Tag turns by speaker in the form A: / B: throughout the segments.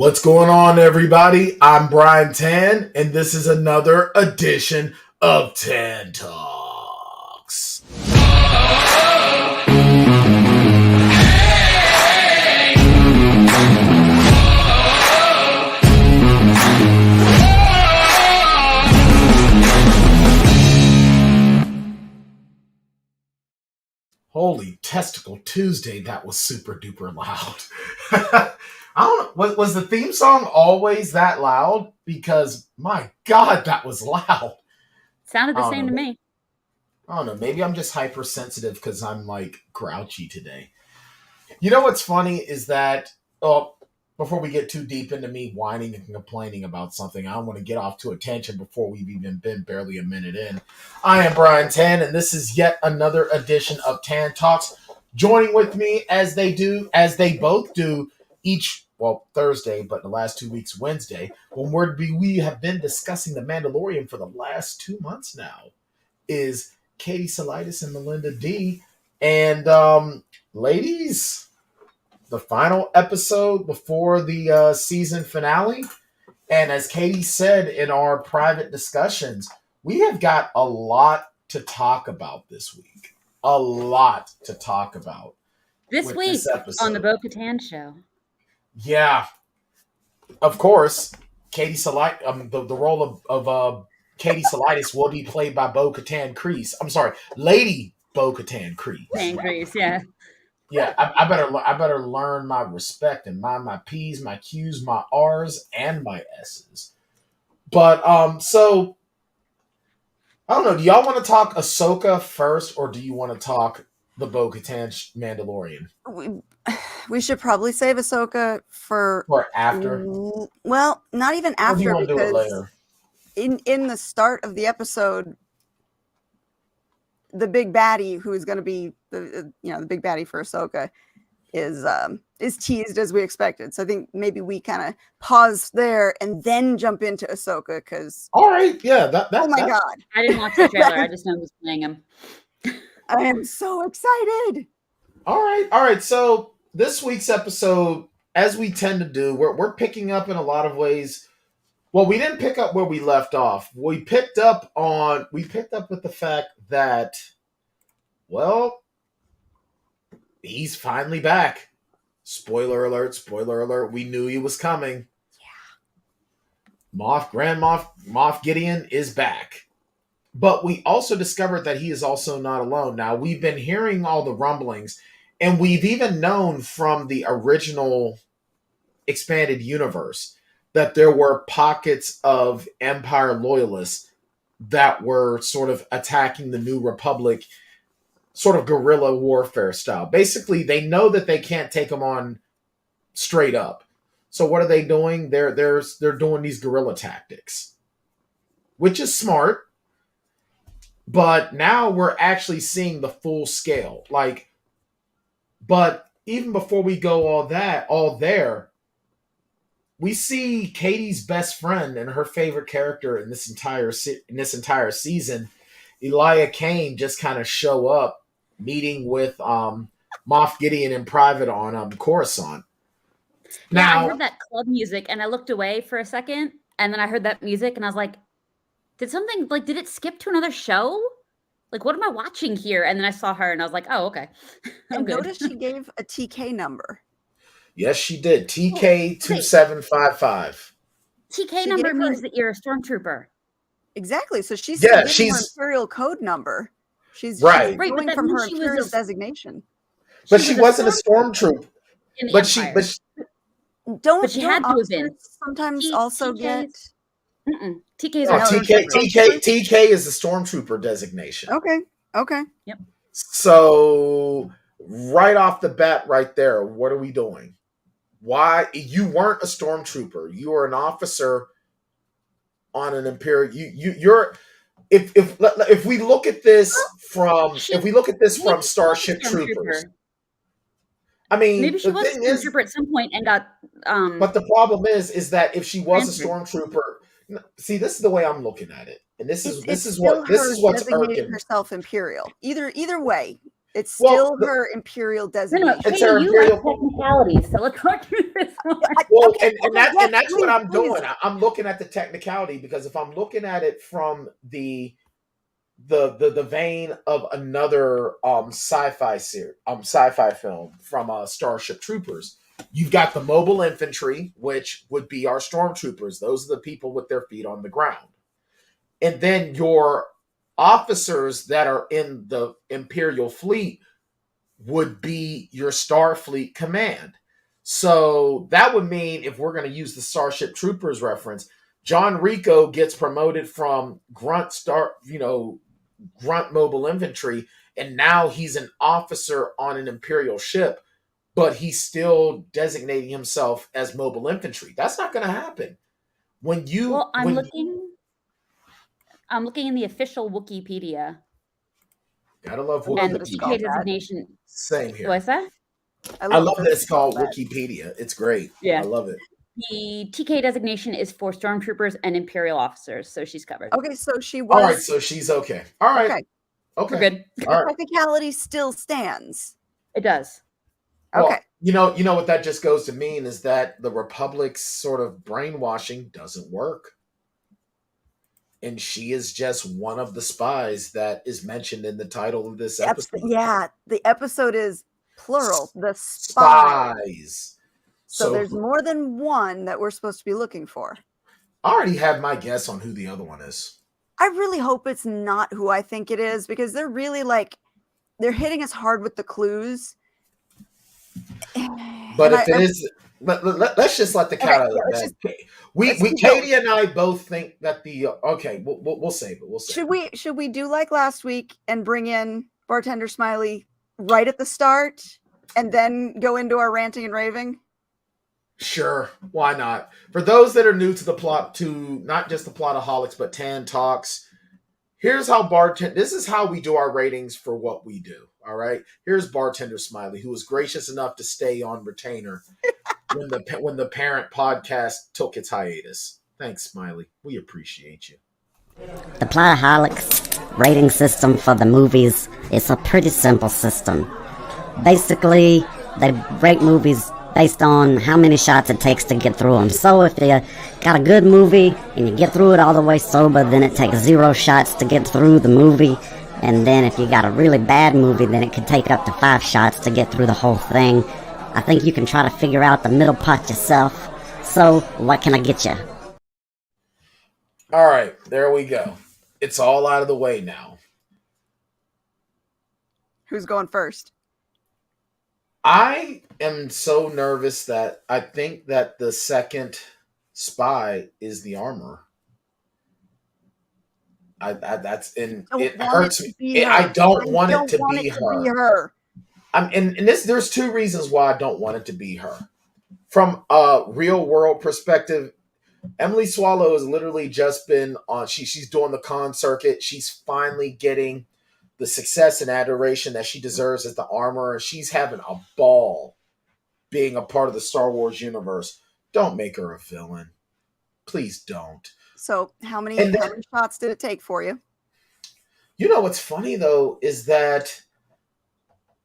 A: What's going on, everybody? I'm Bryan Tann, and this is another edition of Tann Talks. Holy testicle Tuesday, that was super duper loud. I don't know, was the theme song always that loud? Because, my God, that was loud.
B: Sounded the same to me.
A: I don't know, maybe I'm just hypersensitive because I'm, grouchy today. You know what's funny is that, before we get too deep into me whining and complaining about something, I don't want to get off to a tangent before we've even been barely a minute in. I am Bryan Tann, and this is yet another edition of Tann Talks. Joining with me, as they both do, Thursday, but the last 2 weeks, Wednesday, when we have been discussing The Mandalorian for the last 2 months now, is Katie Salitis and Melinda D. And, ladies, the final episode before the season finale. And as Katie said in our private discussions, we have got a lot to talk about this week. A lot to talk about.
B: This week on the Bo-Katan show.
A: Yeah, of course, Katie Salitis. The role of Katie Salitis will be played by Bo-Katan Kryze. I'm sorry, Lady Bo-Katan Kryze.
B: Kryze, yeah.
A: Yeah, I better learn my respect and mind my P's, my Q's, my R's, and my S's. But so I don't know. Do y'all want to talk Ahsoka first, or do you want to talk the Bo-Katan Mandalorian?
C: We should probably save Ahsoka for
A: after.
C: Well, not even after,
A: or do you want to
C: because
A: do it later?
C: in the start of the episode, the big baddie, who is going to be the big baddie for Ahsoka, is teased as we expected. So I think maybe we kind of pause there and then jump into Ahsoka, because
A: all right, yeah,
C: oh my God,
B: I didn't watch the trailer. I just know who's playing him.
C: I am so excited.
A: All right. So this week's episode, as we tend to do, we're picking up in a lot of ways. Well, we didn't pick up where we left off. We picked up with the fact that, well, he's finally back. Spoiler alert. We knew he was coming. Yeah. Grand Moff Gideon is back. But we also discovered that he is also not alone. Now, we've been hearing all the rumblings, and we've even known from the original expanded universe that there were pockets of Empire loyalists that were sort of attacking the New Republic, sort of guerrilla warfare style. Basically, they know that they can't take them on straight up. So what are they doing? They're doing these guerrilla tactics, which is smart. But now we're actually seeing the full scale. But even before we go all there, we see Katie's best friend and her favorite character in this entire season, Elia Kane, just kind of show up, meeting with Moff Gideon in private on Coruscant. Now,
B: I heard that club music and I looked away for a second, and then I heard that music and I was like, did it skip to another show? What am I watching here? And then I saw her and I was like, oh, okay.
C: And notice she gave a TK number.
A: Yes, she did. TK2755.
B: TK number means that you're a stormtrooper.
C: Exactly. So she's her Imperial code number. She's going from her Imperial designation.
A: But she wasn't a stormtrooper. But she
B: had to have been.
C: Sometimes also get.
A: TK is the stormtrooper designation.
C: Okay.
B: Yep.
A: So right off the bat, right there, what are we doing? Why you weren't a stormtrooper? You were an officer on an Imperial. You're. If we look at this from Starship Troopers. I mean,
B: maybe she was a stormtrooper at some point and got.
A: But the problem is that if she was a stormtrooper, see, this is the way I'm looking at it, and this is what's irking
C: herself Imperial. Either way, It's
A: Well,
C: still her Imperial
B: No,
C: designation.
A: It's
B: Katie,
A: our
B: you like
A: Imperial.
B: technicalities, so let's go through this one.
A: Well,
C: Okay,
A: and
C: yes,
A: that's what
C: please,
A: I'm
C: please.
A: doing. I'm looking at the technicality, because if I'm looking at it from the vein of another sci-fi film from Starship Troopers, you've got the mobile infantry, which would be our stormtroopers. Those are the people with their feet on the ground. And then your officers that are in the Imperial fleet would be your Starfleet command. So that would mean, if we're going to use the Starship Troopers reference, John Rico gets promoted from grunt mobile infantry, and now he's an officer on an Imperial ship, but he's still designating himself as mobile infantry. That's not going to happen.
B: Well, I'm looking in the official Wikipedia,
A: Gotta love
C: I love
B: and the
C: that it's
A: Wikipedia.
C: called
B: TK
C: that.
B: designation.
A: Same here.
B: What's that?
C: I
A: I
C: love
A: love
C: the
A: that
C: first
A: it's called
C: that.
A: Wikipedia. It's great.
B: Yeah.
A: I love it.
B: The TK designation is for stormtroopers and Imperial officers, so she's covered.
C: Okay, so she
A: All right,
C: was
A: so she's okay. All right.
C: okay.
A: Okay.
B: We're good.
A: All
C: The
A: right.
C: technicality still stands.
B: It does.
A: Well,
C: Okay.
A: you know what that just goes to mean is that the Republic's sort of brainwashing doesn't work. And she is just one of the spies that is mentioned in the title of this episode.
C: Yeah, the episode is plural. The spy.
A: Spies.
C: So there's more than one that we're supposed to be looking for.
A: I already have my guess on who the other one is.
C: I really hope it's not who I think it is, because they're really they're hitting us hard with the clues.
A: But if it is, let's just let the cat out of the bag. Katie and I both think that we'll save it. We'll save
C: it. Should we do like last week and bring in Bartender Smiley right at the start, and then go into our ranting and raving?
A: Sure, why not? For those that are new to the plot, to not just the Plotaholics, but Tann Talks, here's how this is how we do our ratings for what we do. All right, here's Bartender Smiley, who was gracious enough to stay on retainer when the parent podcast took its hiatus. Thanks, Smiley. We appreciate you.
D: The Plotaholics rating system for the movies is a pretty simple system. Basically, they rate movies based on how many shots it takes to get through them. So if you got a good movie and you get through it all the way sober, then it takes 0 shots to get through the movie. And then if you got a really bad movie, then it could take up to 5 shots to get through the whole thing. I think you can try to figure out the middle part yourself. So what can I get you?
A: All right, there we go. It's all out of the way now.
C: Who's going first?
A: I am so nervous that I think that the second spy is the armor. It hurts me. I don't want it to be her. There's 2 reasons why I don't want it to be her. From a real world perspective, Emily Swallow has literally just been on. She's doing the con circuit. She's finally getting the success and adoration that she deserves as the armor. She's having a ball being a part of the Star Wars universe. Don't make her a villain. Please don't.
C: So how many shots did it take for you?
A: You know what's funny, though, is that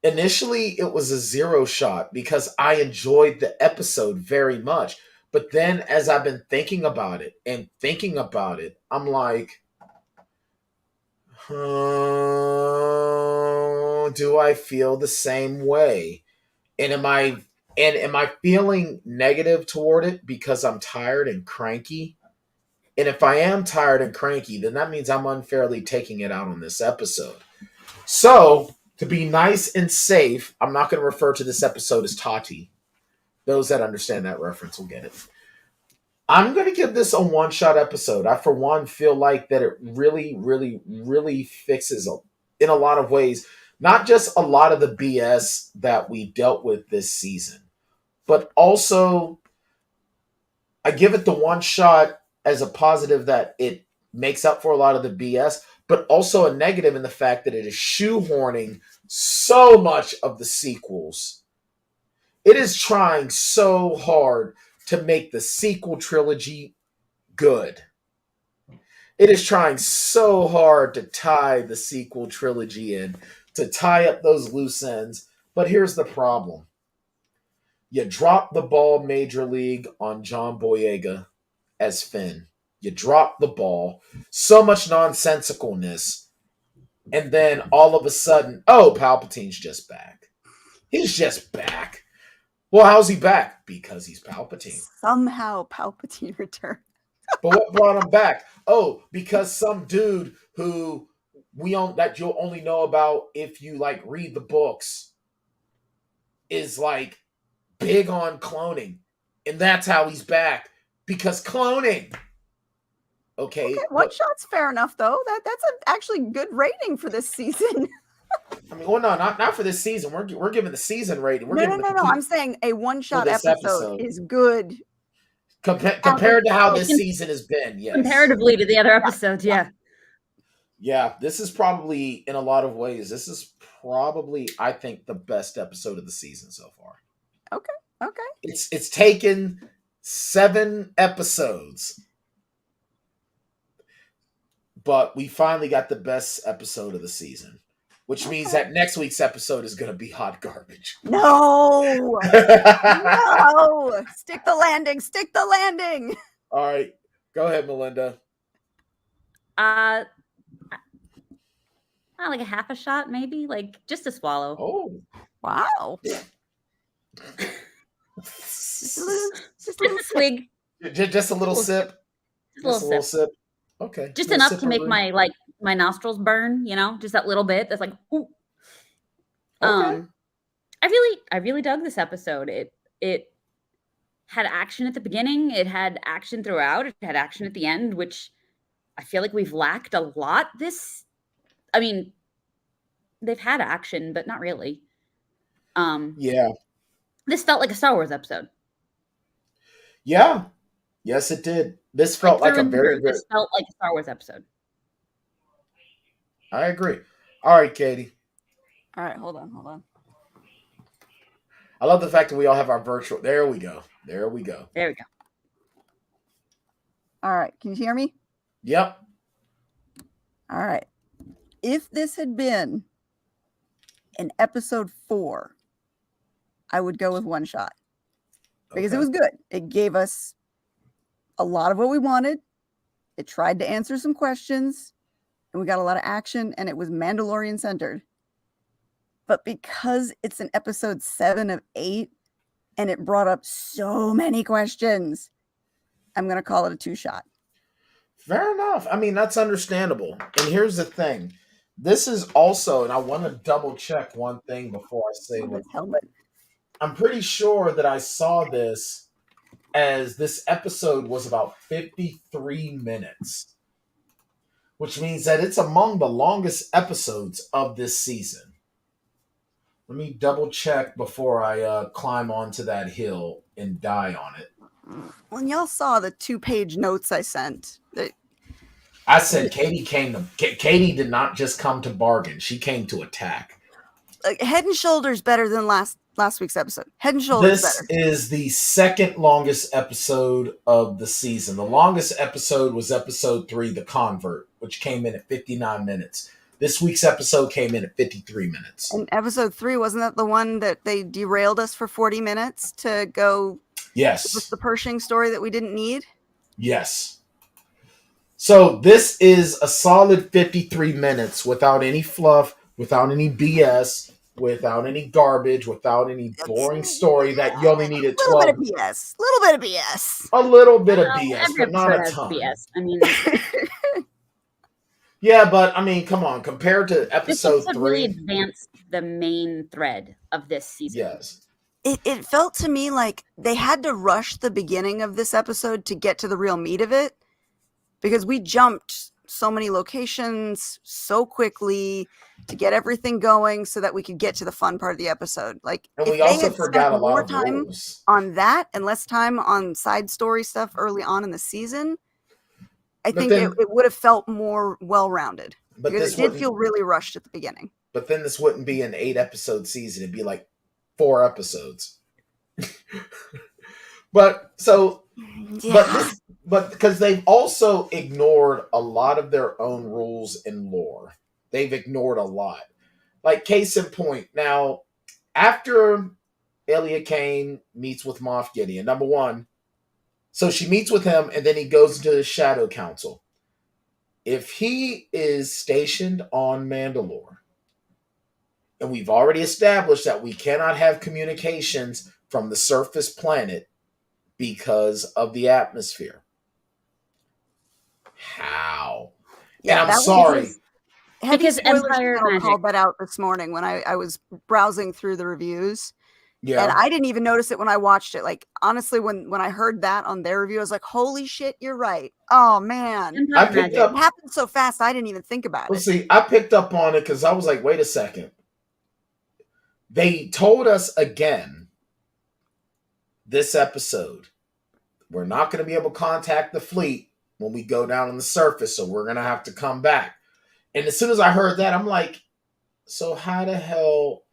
A: initially it was a 0 shot because I enjoyed the episode very much. But then as I've been thinking about it, I'm like, do I feel the same way? And am I feeling negative toward it because I'm tired and cranky? And if I am tired and cranky, then that means I'm unfairly taking it out on this episode. So, to be nice and safe, I'm not going to refer to this episode as Tati. Those that understand that reference will get it. I'm going to give this a 1-shot episode. I, for one, feel like that it really, really, really fixes, in a lot of ways, not just a lot of the BS that we dealt with this season, but also I give it the 1 shot as a positive that it makes up for a lot of the BS, but also a negative in the fact that it is shoehorning so much of the sequels. It is trying so hard to make the sequel trilogy good. It is trying so hard to tie the sequel trilogy in to tie up those loose ends. But here's the problem. You drop the ball, Major League, on John Boyega as Finn. You drop the ball. So much nonsensicalness. And then all of a sudden, oh, Palpatine's just back. He's just back. Well, how's he back? Because he's Palpatine.
C: Somehow Palpatine returned.
A: But what brought him back? Oh, because some dude who that you'll only know about if you like read the books is like big on cloning. And that's how he's back. Because cloning. Okay.
C: One shot's fair enough, though. That's actually good rating for this season.
A: I mean, well, no, not for this season. We're giving the season rating.
C: No. I'm saying a one-shot episode is good.
A: Compared to how this season has been, yes.
B: Comparatively to the other episodes, yeah.
A: Yeah, this is probably, in a lot of ways, I think, the best episode of the season so far.
C: Okay.
A: It's taken 7 episodes, but we finally got the best episode of the season, which means that next week's episode is going to be hot garbage.
C: No! No! Stick the landing!
A: All right. Go ahead, Melinda.
B: Like a half a shot, maybe, like just a swallow.
A: Oh,
C: wow!
B: Just a swig.
A: Just a little sip.
B: Just a little sip.
A: Okay.
B: Just enough to make my nostrils burn. Just that little bit. That's like, ooh.
A: Okay.
B: I really dug this episode. It had action at the beginning. It had action throughout. It had action at the end, which I feel like we've lacked a lot. I mean, they've had action, but not really.
A: Yeah.
B: This felt like a Star Wars episode.
A: Yeah. Yes, it did. This felt like a very good.
B: This felt like a Star Wars episode.
A: I agree. All right, Katie.
C: All right, hold on.
A: I love the fact that we all have our virtual. There we go.
C: All right, can you hear me?
A: Yep.
C: All right. If this had been in episode 4, I would go with one shot because it was good. It gave us a lot of what we wanted. It tried to answer some questions and we got a lot of action and it was Mandalorian centered. But because it's an episode 7 of 8 and it brought up so many questions, I'm going to call it a 2-shot.
A: Fair enough. I mean, that's understandable. And here's the thing. This is also, and I want to double check one thing before I say what.
C: Helmet.
A: I'm pretty sure that I saw this as this episode was about 53 minutes, which means that it's among the longest episodes of this season. Let me double check before I climb onto that hill and die on it.
C: Well, y'all saw the 2-page notes I sent.
A: I said Katie did not just come to bargain. She came to attack.
C: Head and shoulders better than last week's episode. Head and shoulders better.
A: This is the second longest episode of the season. The longest episode was episode 3, The Convert, which came in at 59 minutes. This week's episode came in at 53 minutes.
C: And episode 3, wasn't that the one that they derailed us for 40 minutes to go?
A: Yes.
C: With the Pershing story that we didn't need?
A: Yes. So this is a solid 53 minutes without any fluff, without any BS, without any garbage, without any boring story that you only needed 12.
C: A little bit of BS.
A: A little bit of BS, but not a ton.
B: BS. I mean,
A: yeah, but I mean, come on. Compared to episode 3,
B: really advanced the main thread of this season.
A: Yes.
C: It felt to me like they had to rush the beginning of this episode to get to the real meat of it, because we jumped so many locations so quickly to get everything going so that we could get to the fun part of the episode. Like,
A: and
C: if
A: we
C: they
A: also
C: had
A: forgot a
C: spent
A: lot
C: more
A: of
C: time
A: rules
C: on that and less time on side story stuff early on in the season, I think it would have felt more well-rounded. Because it did feel really rushed at the beginning.
A: But then this wouldn't be an 8-episode season. It'd be like 4 episodes. But because they've also ignored a lot of their own rules and lore. They've ignored a lot. Like, case in point. Now, after Elia Kane meets with Moff Gideon, number one, so she meets with him, and then he goes into the Shadow Council. If he is stationed on Mandalore, and we've already established that we cannot have communications from the surface planet because of the atmosphere. How?
C: Yeah,
A: and I'm
C: that was
A: sorry.
C: his- Heavy
B: Because
C: Spoilers
B: Empire
C: Channel
B: Magic.
C: called that out this morning when I was browsing through the reviews.
A: Yeah.
C: And I didn't even notice it when I watched it. Like, honestly, when I heard that on their review, I was like, holy shit, you're right. Oh, man.
B: Empire
A: I picked
B: Magic.
A: up.
C: It happened so fast, I didn't even think about
A: Well,
C: it.
A: see, I picked up on it because I was like, wait a second. They told us again this episode, we're not going to be able to contact the fleet when we go down on the surface, so we're going to have to come back. And as soon as I heard that, I'm like, so how the hell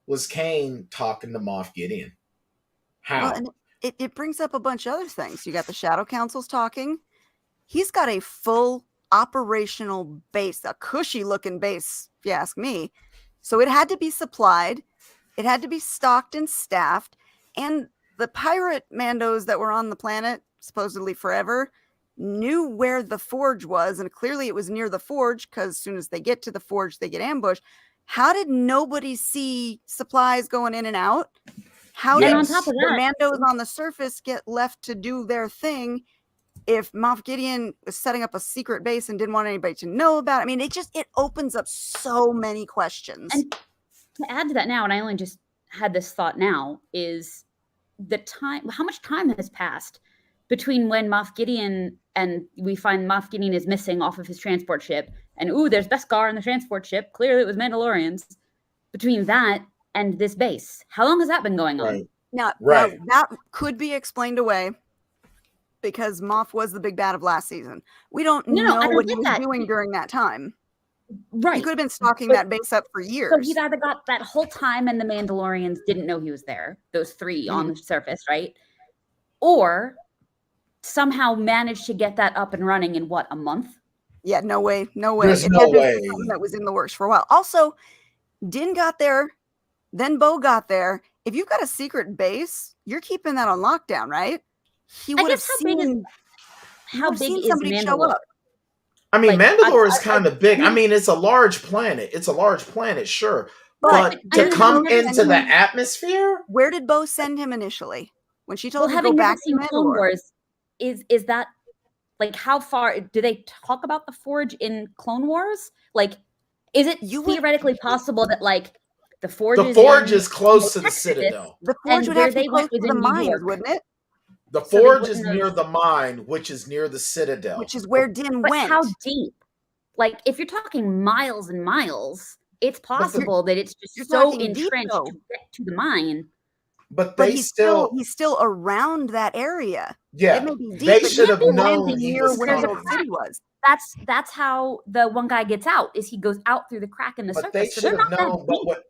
A: was Kane talking to Moff Gideon? How?
C: Well, and it brings up a bunch of other things. You got the Shadow Councils talking. He's got a full operational base, a cushy looking base, if you ask me. So it had to be supplied. It had to be stocked and staffed. And the pirate Mandos that were on the planet, supposedly forever, knew where the forge was. And clearly it was near the forge because as soon as they get to the forge, they get ambushed. How did nobody see supplies going in and out? How
B: And
C: did
B: on top of
C: the
B: that,
C: Mandos on the surface get left to do their thing if Moff Gideon was setting up a secret base and didn't want anybody to know about it? I mean, it opens up so many questions.
B: And to add to that now, and I only just had this thought now, is the time, how much time has passed between when Moff Gideon and we find Moff Gideon is missing off of his transport ship, and ooh, there's Beskar in the transport ship. Clearly it was Mandalorians. Between that and this base, how long has that been going on?
A: Right.
C: Now,
A: Right.
C: that could be explained away because Moff was the big bad of last season. We don't
B: No,
C: know
B: I
C: what he
B: get
C: was
B: that.
C: doing during that time.
B: Right.
C: He could have been stalking
B: But-
C: that base up for years.
B: So he's either got that whole time and the Mandalorians didn't know he was there, those three on the surface, right? Or somehow managed to get that up and running in what, a month?
C: Yeah, no way.
A: There's
C: It
A: no
C: had been
A: way.
C: something that was in the works for a while. Also, Din got there, then Bo got there. If you've got a secret base, you're keeping that on lockdown, right? He
B: I
C: would have
B: guess how big is-
C: seen
B: How big is
C: somebody show
B: Mandalore?
C: up.
A: I mean,
B: Like,
A: Mandalore is
B: I-
A: kind of big. I mean, it's a large planet. It's a large planet, sure.
C: But
A: But
B: I
A: to
B: don't
A: come
B: know.
A: into the atmosphere?
C: Where did Bo send him initially? When she
B: Well,
C: told him to
B: having
C: go
B: never
C: back to
B: seen Clone
C: Mandalore.
B: Wars, is that like how far do they talk about the Forge in Clone Wars? Like, is it
C: You would-
B: theoretically possible that like the Forge
A: The
B: is
A: Forge
B: in,
A: is close to the
B: Texas,
A: Citadel.
C: The Forge
B: and
C: would
B: where
C: have to
B: they
C: be close
B: went
C: to
B: was
C: the
B: in New
C: mines,
B: York.
C: wouldn't it?
A: The
B: So they
A: Forge
B: wouldn't
A: is
B: know-
A: near the mine, which is near the Citadel.
C: Which is where Din
B: But
C: went.
B: how deep? Like, if you're talking miles and miles, it's possible that it's
C: you're
B: just so
C: talking deep,
B: entrenched
C: though.
B: to get to the mine.
A: But
C: But
A: they
C: he's
A: still,
C: still around that area.
A: yeah,
C: It may be deep,
A: they
C: but
A: should
C: he
A: have
C: can't be
A: known
C: landing
A: he
C: near
A: was
C: where the
A: coming.
C: old city was.
B: That's how the one guy gets out. Is he goes out through the crack in the
A: But they
B: surface. So
A: should
B: they're
A: have
B: not that
A: known. But
B: deep.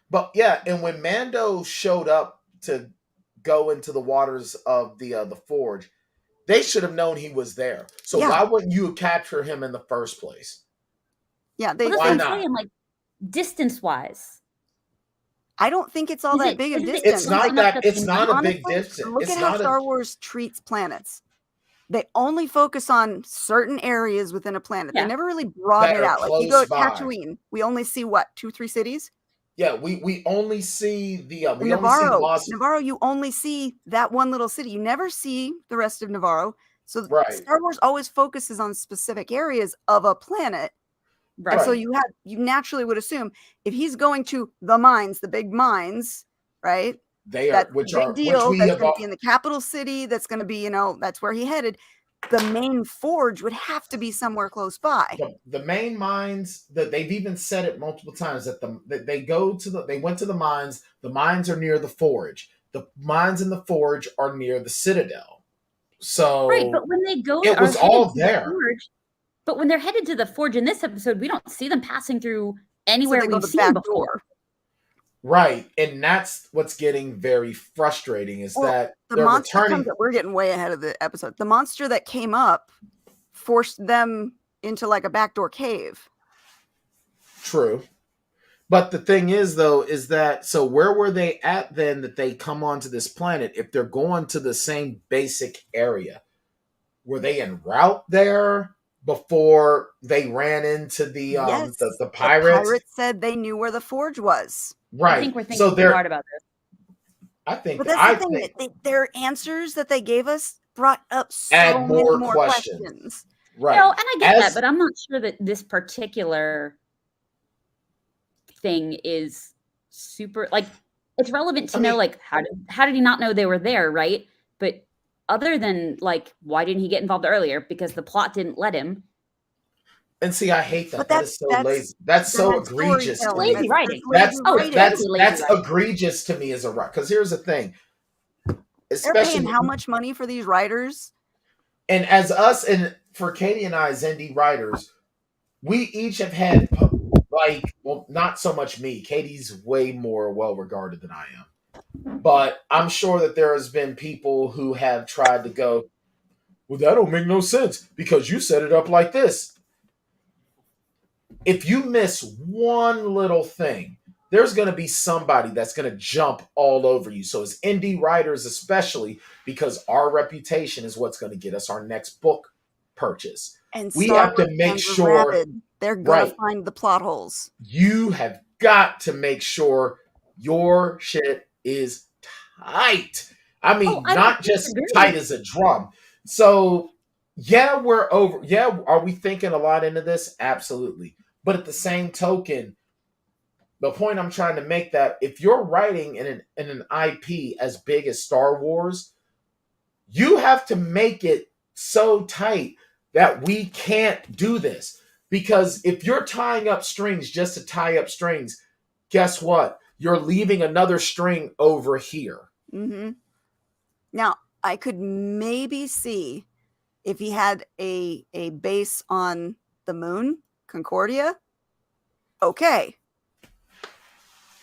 A: but yeah, and when Mando showed up to go into the waters of the Forge, they should have known he was there. So
C: Yeah.
A: why wouldn't you capture him in the first place?
C: Yeah,
B: Well, that's
A: Why
B: what I'm
A: not?
B: saying. Like, distance wise,
C: I don't think it's all
B: Is
C: that
B: it-
C: big of
B: is it-
C: distance.
A: It's not
B: enough
A: that.
B: that
A: It's
B: they
A: not a
C: Honestly,
A: big distance.
C: look
A: It's
C: at how
A: not
C: Star
A: a.
C: Wars treats planets. They only focus on certain areas within a planet.
B: Yeah.
C: They never really broaden
A: That
C: it
A: are
C: out. Like you go
A: close
C: to
A: by.
C: Tatooine, we only see what, 2-3 cities?
A: Yeah, we only see the
C: In
A: we only see
C: Navarro,
A: Lost.
C: Navarro, you only see that one little city. You never see the rest of Navarro. So
A: Right.
C: Star Wars always focuses on specific areas of a planet.
B: right?
C: And so
A: Right.
C: you naturally would assume if he's going to the mines, the big mines, right?
A: They are,
C: That's a
A: which
C: big
A: are,
C: deal.
A: which we
C: That's
A: have.
C: going to be in the capital city. That's going to be, that's where he headed. The main forge would have to be somewhere close by.
A: The main mines that they've even said it multiple times that they went to the mines. The mines are near the Forge. The mines in the Forge are near the Citadel. So
B: Right, but when they go,
A: it
B: are
A: was
B: headed
A: all
B: to the
A: there.
B: Forge, but when they're headed to the Forge in this episode, we don't see them passing through
C: So
B: anywhere
C: they go
B: we've
C: the
B: seen
C: back
B: before.
C: door.
A: Right, and that's what's getting very frustrating is
C: Well,
A: that
C: The
A: they're
C: monster
A: returning.
C: comes up. We're getting way ahead of the episode. The monster that came up forced them into like a backdoor cave.
A: True, But the thing is, though, is that so where were they at then that they come onto this planet if they're going to the same basic area? Were they en route there before they ran into
C: Yes,
A: the pirates?
C: pirates said they knew where the forge was.
B: I think
A: Right.
B: we're
A: So
B: thinking smart about this.
C: But that's the thing. Their answers that they gave us brought up so
A: Add
C: many
A: more
C: more
A: questions.
C: questions.
A: Right.
B: No, and I get
A: As-
B: that, but I'm not sure that this particular thing is super like it's relevant to know like how did he not know they were there, right? But other than like why didn't he get involved earlier? Because the plot didn't let him.
A: And see, I hate that.
C: But
A: That is so lazy. That's so egregious. To
C: storytelling.
A: me.
B: Lazy writing.
A: That's
B: lazy
A: that's
B: writing.
A: egregious to me as a writer. Because here's the thing,
C: They're
A: especially
C: paying how much money for these writers?
A: and as us and for Katie and I as indie writers, we each have had like, well, not so much me. Katie's way more well regarded than I am, but I'm sure that there has been people who have tried to go, well, that don't make no sense because you set it up like this. If you miss one little thing, there's going to be somebody that's going to jump all over you. So as indie writers, especially because our reputation is what's going to get us our next book purchase.
C: And
A: We
C: Star
A: have to
C: Wars
A: make
C: fans are
A: sure
C: rabid. They're going
A: right.
C: to find the plot holes.
A: You have got to make sure your shit is tight. I mean,
B: I
A: not just tight as a drum. So, yeah, we're over. Yeah, are we thinking a lot into this? Absolutely. But at the same token, the point I'm trying to make that if you're writing in an IP as big as Star Wars, you have to make it so tight that we can't do this. Because if you're tying up strings just to tie up strings, guess what? You're leaving another string over here.
C: Mm-hmm. Now, I could maybe see if he had a base on the moon, Concordia. Okay.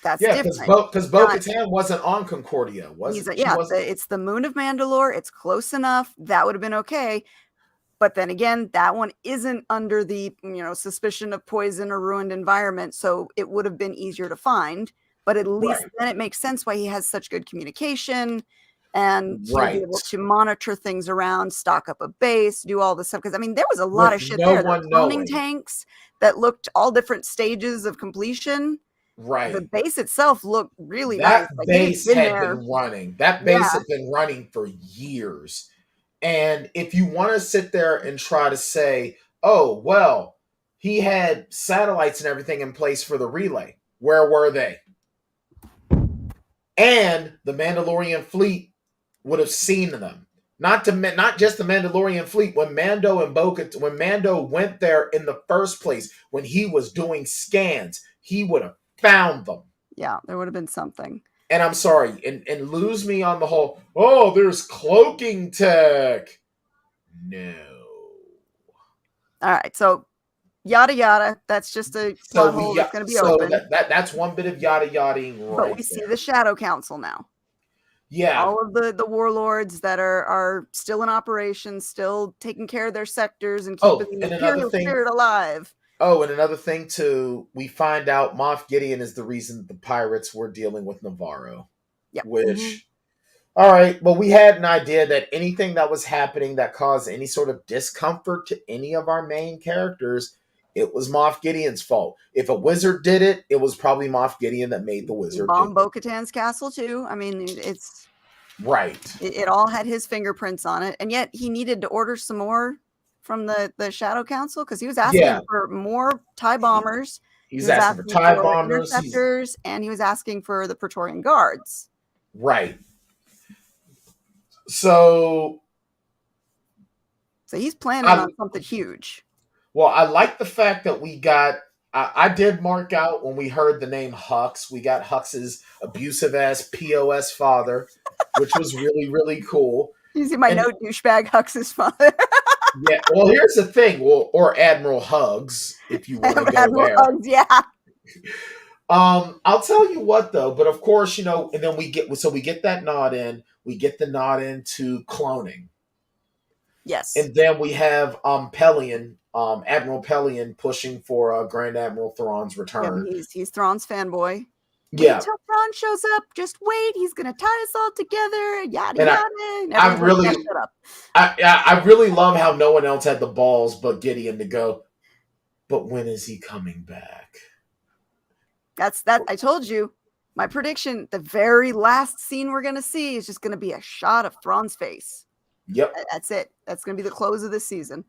C: That's different.
A: Because Bo-Katan wasn't on Concordia, was it?
C: It's the moon of Mandalore. It's close enough. That would have been okay. But then again, that one isn't under the suspicion of poison or ruined environment, so it would have been easier to find. But at least then it makes sense why he has such good communication, and he'll be able to monitor things around, stock up a base, do all this stuff. Because I mean, there was a lot of shit there. The cloning tanks that looked all different stages of completion.
A: Right.
C: The base itself looked really
A: nice.
C: Like
A: base had been running. That base had been running for years. And if you want to sit there and try to say, oh, well, he had satellites and everything in place for the relay. Where were they? And the Mandalorian fleet would have seen them. Not just the Mandalorian fleet. When Mando went there in the first place, when he was doing scans, he would have found them.
C: Yeah, there would have been something.
A: And I'm sorry, and lose me on the whole, oh, there's cloaking tech. No.
C: All right, so yada yada. That's just a plot hole that's going to be open.
A: That's one bit of yada yadaing right.
C: But we see the Shadow Council now.
A: Yeah.
C: All of the warlords that are still in operation, still taking care of their sectors and keeping the Imperial spirit alive.
A: Oh, and another thing too, we find out Moff Gideon is the reason the pirates were dealing with Navarro.
C: Yeah.
A: Which, all right, well, we had an idea that anything that was happening that caused any sort of discomfort to any of our main characters, it was Moff Gideon's fault. If a wizard did it, it was probably Moff Gideon that made the wizard.
C: Bomb Bo-Katan's castle too. I mean, it's
A: right.
C: It all had his fingerprints on it, and yet he needed to order some more from the Shadow Council because he was asking for more TIE bombers.
A: He was asking for TIE bombers,
C: interceptors, and he was asking for the Praetorian guards.
A: Right. So
C: he's planning on something huge.
A: Well, I like the fact that we got. I did mark out when we heard the name Hux. We got Hux's abusive ass POS father, which was really, really cool.
C: You see my note, douchebag Hux's father.
A: Yeah, well, here's the thing. Well, or Admiral Hugs, if you want to go
C: Admiral
A: there.
C: Hugs, yeah.
A: I'll tell you what, though. But of course, and then we get that nod in. We get the nod into cloning.
C: Yes.
A: And then we have Pelion Admiral Pelion pushing for Grand Admiral Thrawn's
C: Yeah,
A: return.
C: he's Thrawn's fanboy.
A: Yeah.
C: Wait till Thrawn shows up. Just wait. He's gonna tie us all together. Yada
A: And
C: yada. And everyone's like, shut up.
A: I really love how no one else had the balls but Gideon to go, but when is he coming back?
C: That's that. I told you. My prediction: the very last scene we're gonna see is just gonna be a shot of Thrawn's face.
A: Yep.
C: That's it. That's gonna be the close of this season.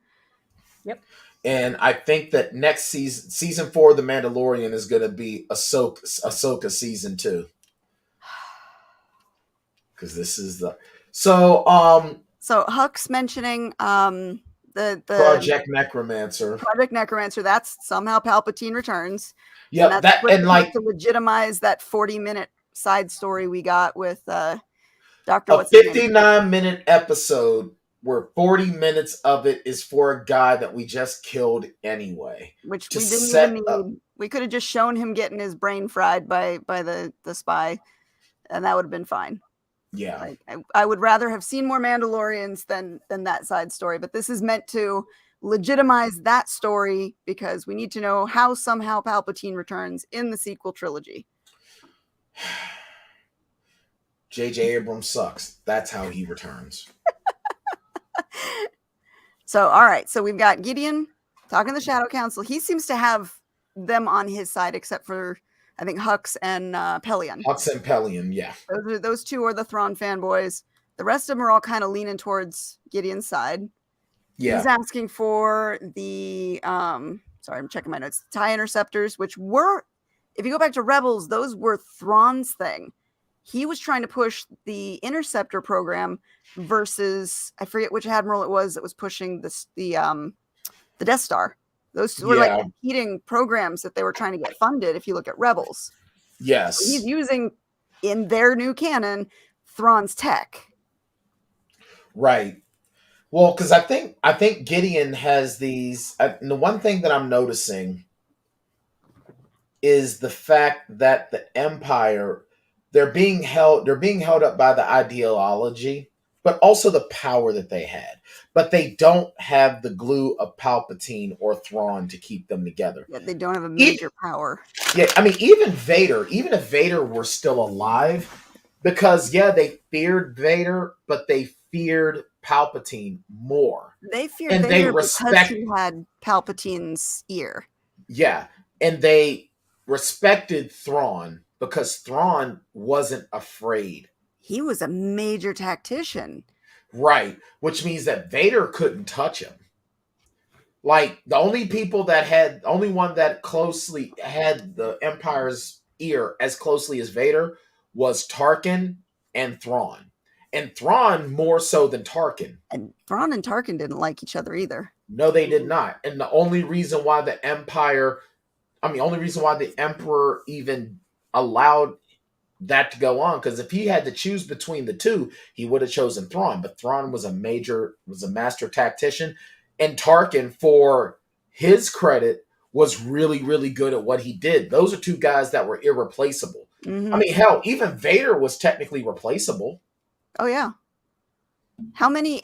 B: Yep.
A: And I think that next season 4 of The Mandalorian is going to be Ahsoka season 2. Because this is the so
C: Huck's mentioning the
A: Project Necromancer.
C: Project Necromancer. That's somehow Palpatine returns.
A: Yeah,
C: and
A: that and like
C: to legitimize that 40-minute side story we got with Doctor.
A: a 59-minute episode where 40 minutes of it is for a guy that we just killed anyway.
C: Which
A: to
C: we didn't
A: set
C: even
A: up-
C: need. We could have just shown him getting his brain fried by the spy, and that would have been fine.
A: Yeah.
C: Like, I would rather have seen more Mandalorians than that side story. But this is meant to legitimize that story because we need to know how somehow Palpatine returns in the sequel trilogy.
A: J.J. Abrams sucks. That's how he returns.
C: So, all right. So we've got Gideon talking to the Shadow Council. He seems to have them on his side, except for, I think, Hux and Pelion.
A: Hux and Pelion, yeah.
C: Those two are the Thrawn fanboys. The rest of them are all kind of leaning towards Gideon's side.
A: Yeah.
C: He's asking for the, sorry, I'm checking my notes, TIE interceptors, which were, if you go back to Rebels, those were Thrawn's thing. He was trying to push the interceptor program versus, I forget which admiral it was that was pushing the Death Star. Those were like competing programs that they were trying to get funded. If you look at Rebels,
A: Yes.
C: so he's using in their new canon Thrawn's tech.
A: Right. Well, because I think Gideon has these. And the one thing that I'm noticing is the fact that the Empire, they're being held up by the ideology, but also the power that they had. But they don't have the glue of Palpatine or Thrawn to keep them together.
C: Yeah, they don't have a major power.
A: Yeah, I mean, even if Vader were still alive, because they feared Vader, but they feared Palpatine more.
C: They feared
A: and
C: Vader
A: they respect
C: because he had Palpatine's ear.
A: Yeah, and they respected Thrawn because Thrawn wasn't afraid.
C: He was a major tactician.
A: Right, which means that Vader couldn't touch him. Like, the only one that closely had the Empire's ear as closely as Vader was Tarkin and Thrawn. And Thrawn more so than Tarkin.
C: And Thrawn and Tarkin didn't like each other either.
A: No, they did not. And the only reason why the Emperor even allowed that to go on, because if he had to choose between the two, he would have chosen Thrawn. But Thrawn was a master tactician, and Tarkin, for his credit, was really, really good at what he did. Those are two guys that were irreplaceable.
C: Mm-hmm.
A: I mean, hell, even Vader was technically replaceable.
C: Oh yeah. How many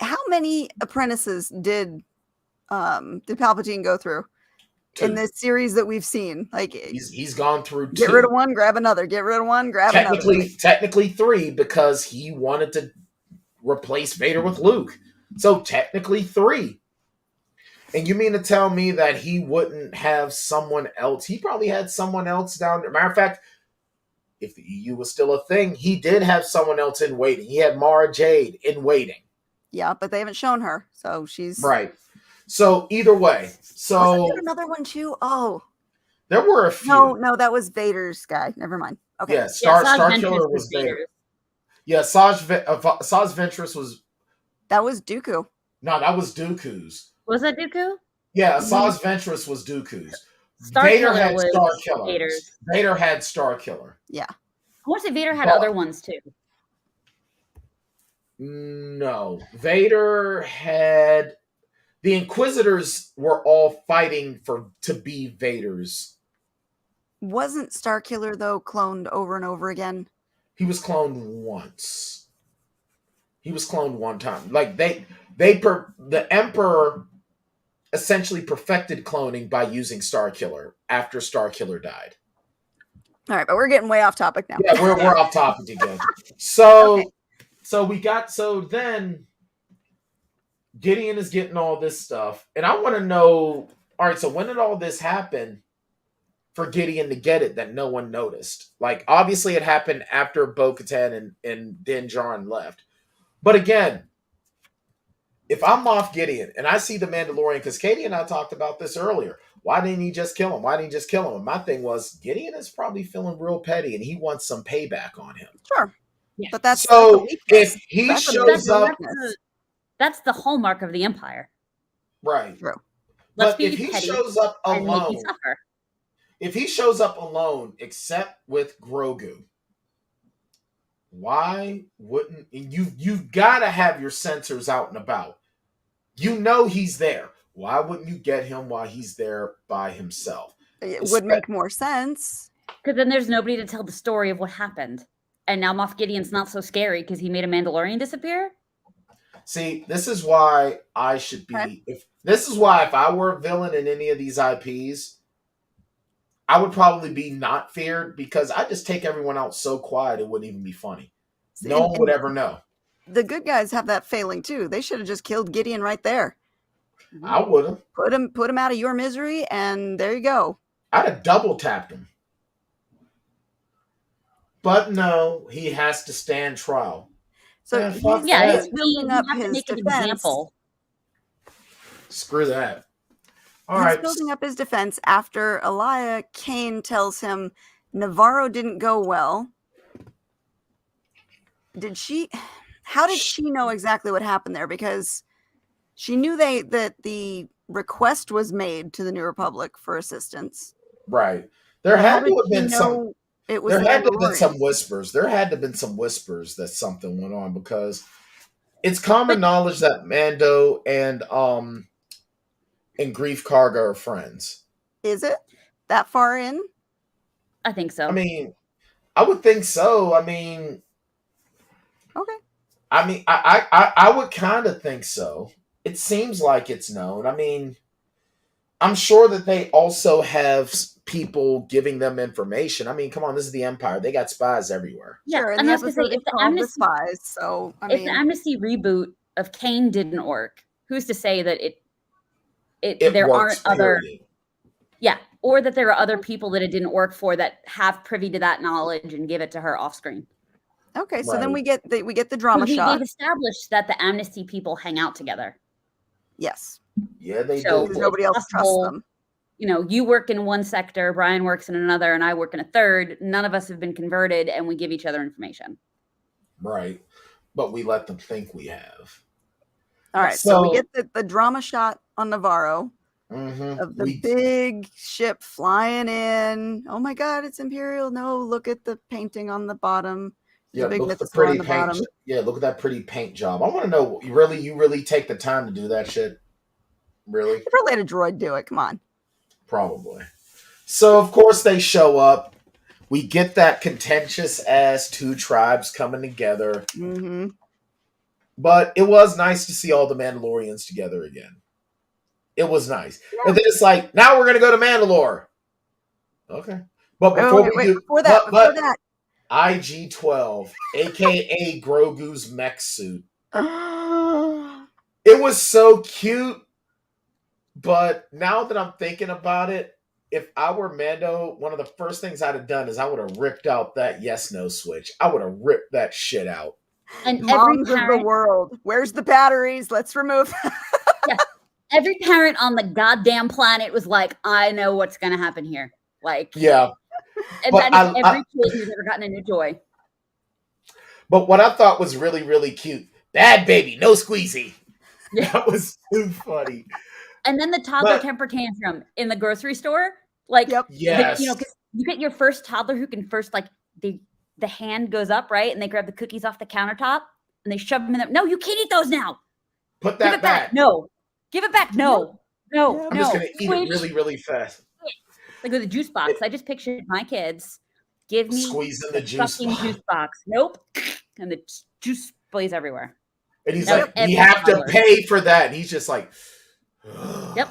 C: apprentices did Palpatine go through?
A: Two.
C: In this series that we've seen? Like,
A: he's gone through
C: get
A: two.
C: rid of one, grab another. Get rid of one, grab another.
A: Technically 3, because he wanted to replace Vader with Luke. So technically 3. And you mean to tell me that he wouldn't have someone else? He probably had someone else down there. Matter of fact, if the EU was still a thing, he did have someone else in waiting. He had Mara Jade in waiting.
C: Yeah, but they haven't shown her, so she's
A: right. So either way,
C: was there another one too? Oh,
A: there were a few.
C: No, that was Vader's guy. Never mind. Okay.
A: Yeah, Star
B: Ventress
A: Killer was Vader. Yeah, Saj Ventress was.
C: That was Dooku.
A: No, that was Dooku's.
B: Was that Dooku?
A: Yeah, Saj Ventress was Dooku's.
B: Vader
A: had Star Killer.
B: Vader's.
A: Vader had Star Killer.
C: Yeah.
B: I want to say Vader had other ones too.
A: No, Vader had. The Inquisitors were all fighting to be Vader's.
C: Wasn't Starkiller though cloned over and over again?
A: He was cloned once. He was cloned one time. Like the Emperor, essentially perfected cloning by using Starkiller after Starkiller died.
C: All right, but we're getting way off topic now.
A: Yeah, we're off topic again. So
C: Okay.
A: so then Gideon is getting all this stuff, and I want to know. All right, so when did all this happen for Gideon to get it that no one noticed? Like, obviously, it happened after Bo-Katan and Din Djarin left. But again, if I'm Moff Gideon and I see the Mandalorian, because Katie and I talked about this earlier, why didn't he just kill him? Why didn't he just kill him? And my thing was, Gideon is probably feeling real petty, and he wants some payback on him.
C: Sure.
B: Yeah.
C: But that's
A: So
C: a weakness.
A: if he
C: That's a
A: shows up,
C: weakness.
B: That's the hallmark of the Empire.
A: right?
C: True.
B: Let's
A: But
B: be
A: if he
B: petty
A: shows up
B: and make
A: alone,
B: you suffer.
A: if he shows up alone, except with Grogu, why wouldn't you've got to have your sensors out and about? You know he's there. Why wouldn't you get him while he's there by himself?
C: It would make more sense.
B: Because then there's nobody to tell the story of what happened. And now Moff Gideon's not so scary because he made a Mandalorian disappear.
A: See, this is why I should be.
C: Okay.
A: If I were a villain in any of these IPs, I would probably be not feared because I just take everyone out so quiet it wouldn't even be funny. No one would ever know.
C: The good guys have that failing too. They should have just killed Gideon right there.
A: I would have.
C: Put him out of your misery, and there you go.
A: I'd have double tapped him. But no, he has to stand trial.
C: So
A: Yeah,
C: he's,
A: fuck
B: Yeah,
A: that.
C: he's
B: it's
C: building up
B: have to
C: his
B: make an
C: defense.
B: example.
A: Screw that. All
C: He's
A: right.
C: building up his defense after Elia Kane tells him Navarro didn't go well. How did she know exactly what happened there? Because she knew that the request was made to the New Republic for assistance.
A: Right. There
C: How
A: had
C: did
A: to have
C: she
A: been some.
C: know it was
A: There
C: the
A: had to have been
C: Mandalorian?
A: some whispers. There had to have been some whispers that something went on because it's common knowledge that Mando and Grief Karga are friends.
C: Is it that far in?
B: I think so.
A: I mean, I would think so. I mean,
C: Okay.
A: I would kind of think so. It seems like it's known. I mean, I'm sure that they also have people giving them information. I mean, come on, this is the Empire. They got spies everywhere.
B: yeah,
C: Sure.
B: and
C: And
B: I
C: the
B: was gonna
C: episode
B: say
C: is
B: if the
C: called The
B: amnesty,
C: Spies. So I
B: if
C: mean,
B: the amnesty reboot of Kane didn't work, who's to say that it
A: It
B: there
A: works,
B: aren't other
A: period.
B: or that there are other people that it didn't work for that have privy to that knowledge and give it to her off screen.
C: okay. So then
A: Right.
C: we get the drama shot.
B: They've established that the amnesty people hang out together.
C: Yes,
A: Yeah, they
B: So-
A: do.
C: because nobody else trusts
B: possible-
C: them.
B: You know, you work in one sector, Bryan works in another, and I work in a third. None of us have been converted, and we give each other information.
A: Right. But we let them think we have.
C: All right. So we
A: So-
C: get the drama shot on Navarro
A: Mm-hmm.
C: of the big ship flying in. Oh my God, it's Imperial. No, look at the painting on the bottom.
A: Yeah,
C: big
A: look at the
C: mythosaur
A: pretty
C: on the
A: paint.
C: bottom.
A: Yeah, look at that pretty paint job. I want to know, you really take the time to do that shit? Really?
C: They probably had a droid do it. Come on.
A: Probably. So of course they show up. We get that contentious ass two tribes coming together.
C: Mm-hmm.
A: But it was nice to see all the Mandalorians together again. It was nice.
C: Yeah.
A: And then it's like, now we're gonna go to Mandalore. Okay. But before we do
C: before that,
A: IG-12, aka Grogu's mech suit. It was so cute. But now that I'm thinking about it, if I were Mando, one of the first things I'd have done is I would have ripped out that yes/no switch. I would have ripped that shit out.
B: And
C: moms of the world, where's the batteries? Let's remove them.
B: every parent on the goddamn planet was like, I know what's going to happen here. Like,
A: Yeah.
B: and
A: but
B: that is every kid who's ever gotten a new toy.
A: But what I thought was really, really cute, bad baby, no squeezy.
B: Yeah.
A: That was too funny.
B: And then the toddler
A: But-
B: temper tantrum in the grocery store. Like,
C: Yep.
A: Yes.
B: you know, 'cause you get your first toddler who can first, like, the hand goes up, right? And they grab the cookies off the countertop and they shove them in there. No, you can't eat those now.
A: Put
B: Give
A: that
B: it back.
A: back.
B: No. Give it back. No. No.
A: I'm
B: no.
A: just going to eat it
B: Squish.
A: really, really fast.
B: Like with a juice box. I just pictured my kids. Give me
A: Squeezing the juice
B: fucking
A: box.
B: juice box. Nope. And the juice plays everywhere.
A: And he's
B: That
A: like,
B: was every
A: we have to
B: toddler.
A: pay for that. And he's just like,
B: Yep.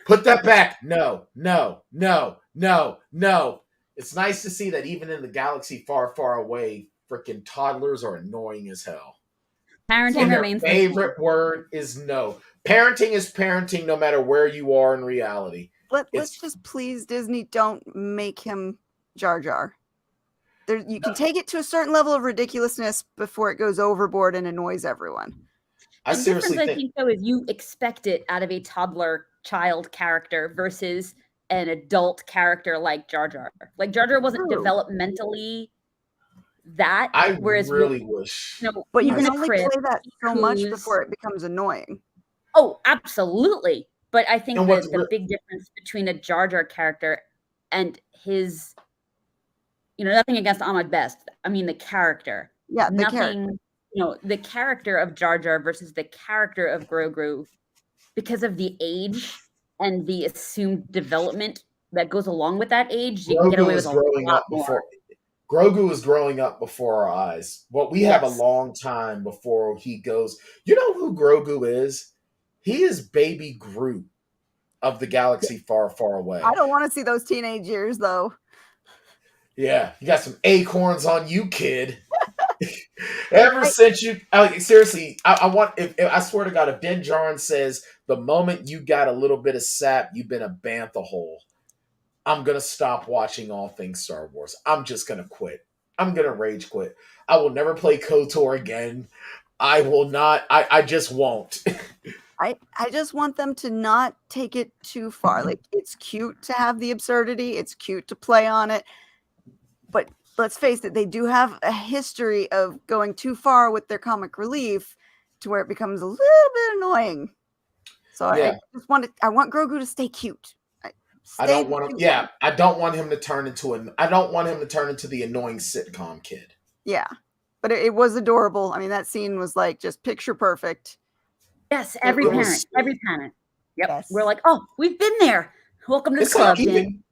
A: Put that back. No, no, no, no, no. It's nice to see that even in the galaxy far, far away, freaking toddlers are annoying as hell.
B: Parenting
A: And their
B: remains the
A: favorite word is no. Parenting is parenting no matter where you are in reality.
C: Let's just please, Disney, don't make him Jar Jar. You can take it to a certain level of ridiculousness before it goes overboard and annoys everyone.
A: I
B: The
A: seriously
B: difference, I
A: think
B: think, though, is you expect it out of a toddler child character versus an adult character like Jar Jar. Like Jar Jar wasn't
C: True.
B: developmentally that,
A: I
B: whereas
A: really wish.
C: But you
B: he's
C: can
B: in a
C: only
B: crib,
C: play that so much
B: who's-
C: before it becomes annoying.
B: Oh, absolutely. But I think
A: And
B: that
A: what's
B: the
A: re-
B: big difference between a Jar Jar character and his, nothing against Ahmed Best. I mean, the character.
C: Yeah, the character.
B: Nothing, the character of Jar Jar versus the character of Grogu, because of the age and the assumed development that goes along with that age, you can get
A: Grogu
B: away
A: was
B: with a
A: growing
B: lot
A: up
B: more.
A: before. Grogu is growing up before our eyes. But we have a
B: Yes.
A: long time before he goes. You know who Grogu is? He is baby Groot of the galaxy far, far away.
C: I don't want to see those teenage years, though.
A: Yeah, you got some acorns on you, kid. Ever since you, seriously, I want. If I swear to God, if Din Djarin says the moment you got a little bit of sap, you've been a bantha hole, I'm gonna stop watching all things Star Wars. I'm just gonna quit. I'm gonna rage quit. I will never play KOTOR again. I will not. I just won't.
C: I just want them to not take it too far. Like, it's cute to have the absurdity. It's cute to play on it. But let's face it, they do have a history of going too far with their comic relief to where it becomes a little bit annoying. So
A: Yeah.
C: I want Grogu to stay cute.
A: I don't want him. Yeah, I don't want him to turn into I don't want him to turn into the annoying sitcom kid.
C: Yeah, but it was adorable. I mean, that scene was like just picture perfect.
B: Yes, every
A: It was
B: parent. Yep.
C: Yes.
B: We're like, oh, we've been there. Welcome to the
A: It's
B: club,
A: like
B: Din.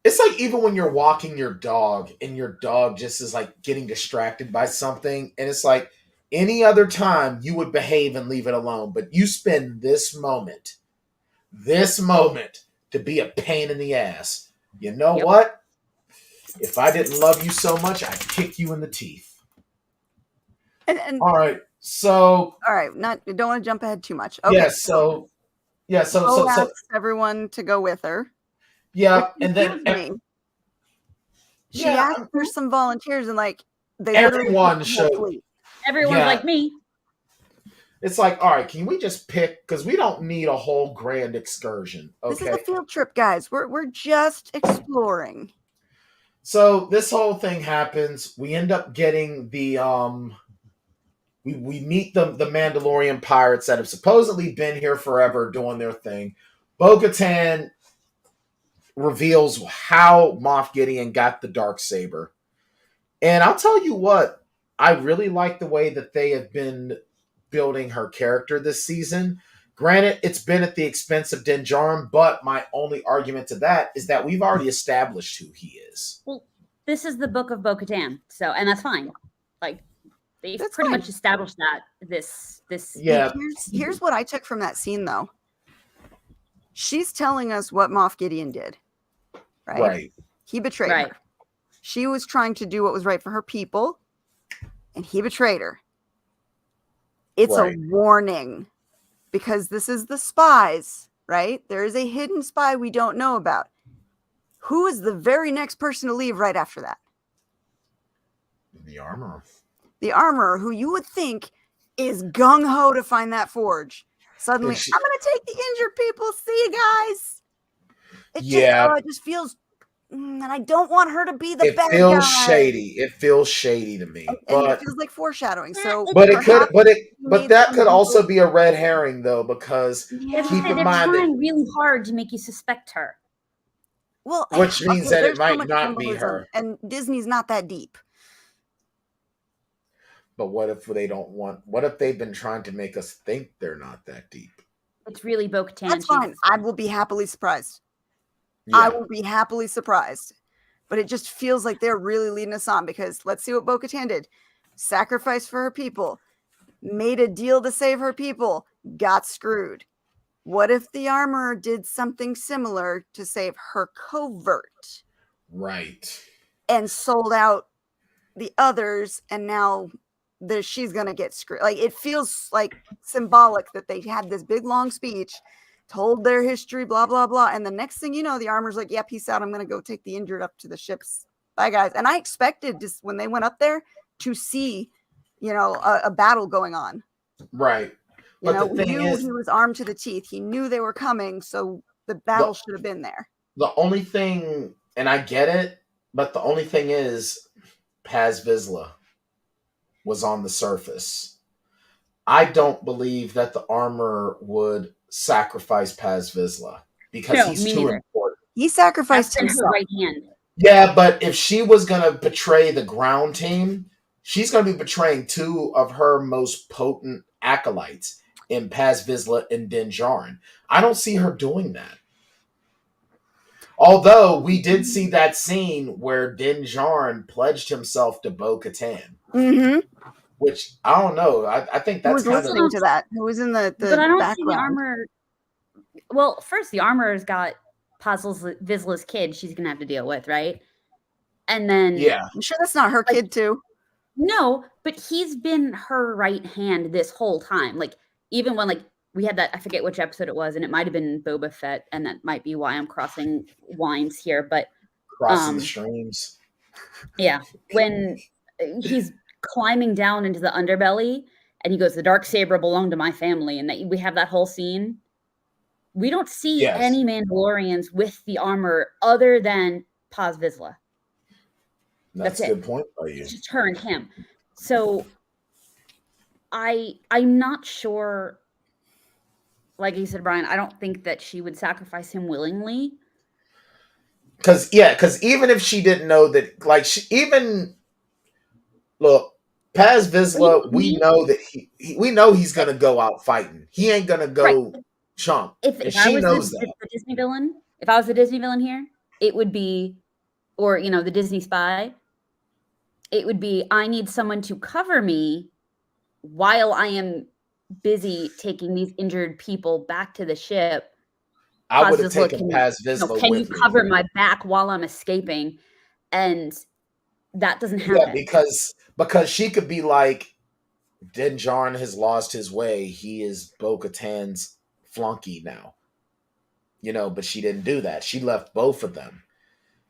A: it's like even when you're walking your dog and your dog just is like getting distracted by something, and it's like any other time you would behave and leave it alone, but you spend this moment to be a pain in the ass. You know what? If I didn't love you so much, I'd kick you in the teeth.
C: And
A: All right, so
C: all right, don't want to jump ahead too much. Okay,
A: yeah, so
C: Bo asks everyone to go with her.
A: yeah,
C: Which
A: and then
C: confused me. She
A: yeah,
C: asked for some volunteers, and like they
A: everyone
C: literally
A: showed.
B: Everyone's like me.
A: It's like, all right, can we just pick? Because we don't need a whole grand excursion.
C: This is
A: Okay.
C: a field trip, guys. We're just exploring.
A: So this whole thing happens. We end up getting the we meet the Mandalorian pirates that have supposedly been here forever doing their thing. Bo-Katan reveals how Moff Gideon got the Darksaber. And I'll tell you what, I really like the way that they have been building her character this season. Granted, it's been at the expense of Din Djarin, but my only argument to that is that we've already established who he is.
B: Well, this is the book of Bo-Katan, and that's fine. Like, they've
C: That's
B: pretty
C: fine.
B: much established that this.
A: Yeah.
C: Here's what I took from that scene, though. She's telling us what Moff Gideon did, right?
A: Right.
C: He betrayed her. She was trying to do what was right for her people, and he betrayed her. It's a warning, because this is the Spies, right? There is a hidden spy we don't know about. Who is the very next person to leave right after that?
A: The armorer.
C: The armorer, who you would think is gung-ho to find that forge. Suddenly, I'm going to take the injured people. See you guys. It just feels, and I don't want her to be the bad guy.
A: It feels shady. It feels shady to me.
C: And it feels like foreshadowing. So,
A: that could also be a red herring, though, because keep in
B: they're
A: mind
B: trying really hard to make you suspect her.
C: Well,
A: which means that it
C: there's so
A: might
C: much
A: not be
C: symbolism,
A: her.
C: and Disney's not that deep.
A: But what if they don't want? What if they've been trying to make us think they're not that deep?
B: It's really Bo-Katan.
C: That's fine. I will be happily surprised.
A: Yeah.
C: I will be happily surprised. But it just feels like they're really leading us on, because let's see what Bo-Katan did. Sacrificed for her people. Made a deal to save her people. Got screwed. What if the armorer did something similar to save her covert
A: Right.
C: and sold out the others, and now she's gonna get screwed? Like, it feels like symbolic that they had this big long speech, told their history, blah blah blah, and the next thing you know, the armor's like, yeah, peace out, I'm gonna go take the injured up to the ships. Bye guys. And I expected, just when they went up there, to see, you know, a battle going on.
A: Right.
C: You
A: But
C: know,
A: the
C: he
A: thing
C: knew
A: is,
C: he was armed to the teeth. He knew they were coming, so the battle should have been there.
A: the only thing, and I get it, but the only thing is, Paz Vizsla was on the surface. I don't believe that the armor would sacrifice Paz Vizsla because
B: No,
A: he's
B: me
A: too
B: neither.
A: important.
C: He sacrificed
B: That's been her
C: himself.
B: right hand.
A: Yeah, but if she was going to betray the ground team, she's going to be betraying two of her most potent acolytes in Paz Vizsla and Din Djarin. I don't see her doing that. Although we did see that scene where Din Djarin pledged himself to Bo-Katan,
C: Mm-hmm.
A: which I don't know. I think
C: Who
A: that's
C: was
A: kind
C: listening
A: of
C: to that? Who was in the
B: But I don't see the
C: background?
B: armor. Well, first, the armor's got Vizsla's kid she's going to have to deal with, right? And then...
A: yeah.
C: I'm sure that's not her kid, too.
B: No, but he's been her right hand this whole time. Like, even when, like, we had that, I forget which episode it was, and it might have been Boba Fett, and that might be why I'm crossing lines here, but
A: Crossing the streams.
B: yeah, when he's climbing down into the underbelly, and he goes, "The dark saber belonged to my family," and that we have that whole scene. We don't see
A: Yes.
B: any Mandalorians with the armor other than Paz Vizsla.
A: That's a good point by you.
B: It's just her and him. So I'm not sure. Like you said, Bryan, I don't think that she would sacrifice him willingly.
A: Because even if she didn't know that, like, look, Paz Vizsla, we know that we know he's gonna go out fighting. He ain't gonna go chump.
B: If I was the Disney villain, if I was the Disney villain here, it would be, or you know, the Disney spy. It would be, I need someone to cover me while I am busy taking these injured people back to the ship.
A: I would have taken Paz Vizsla with me.
B: Can you cover my back while I'm escaping? And that doesn't happen.
A: Yeah, because she could be like, Din Djarin has lost his way. He is Bo-Katan's flunky now. You know, but she didn't do that. She left both of them.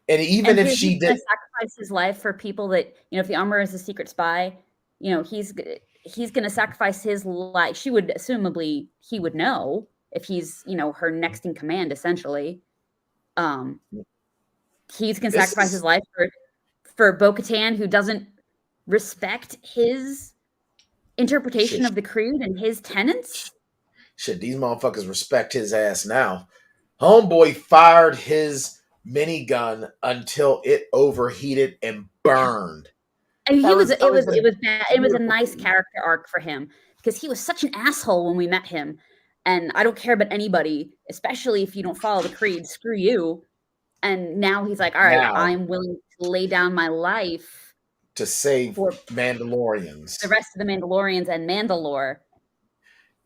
A: And even if she did
B: sacrifice his life for people that, you know, if the armor is a secret spy, you know, he's going to sacrifice his life. She would, assumably, he would know if he's, you know, her next in command, essentially. He's going to sacrifice his life for Bo-Katan, who doesn't respect his interpretation of the creed and his tenets.
A: Shit, these motherfuckers respect his ass now. Homeboy fired his minigun until it overheated and burned.
B: And it was bad. It was a nice character arc for him because he was such an asshole when we met him. And I don't care about anybody, especially if you don't follow the creed. Screw you. And now he's like, all right, I'm willing to lay down my life
A: to save Mandalorians,
B: the rest of the Mandalorians and Mandalore.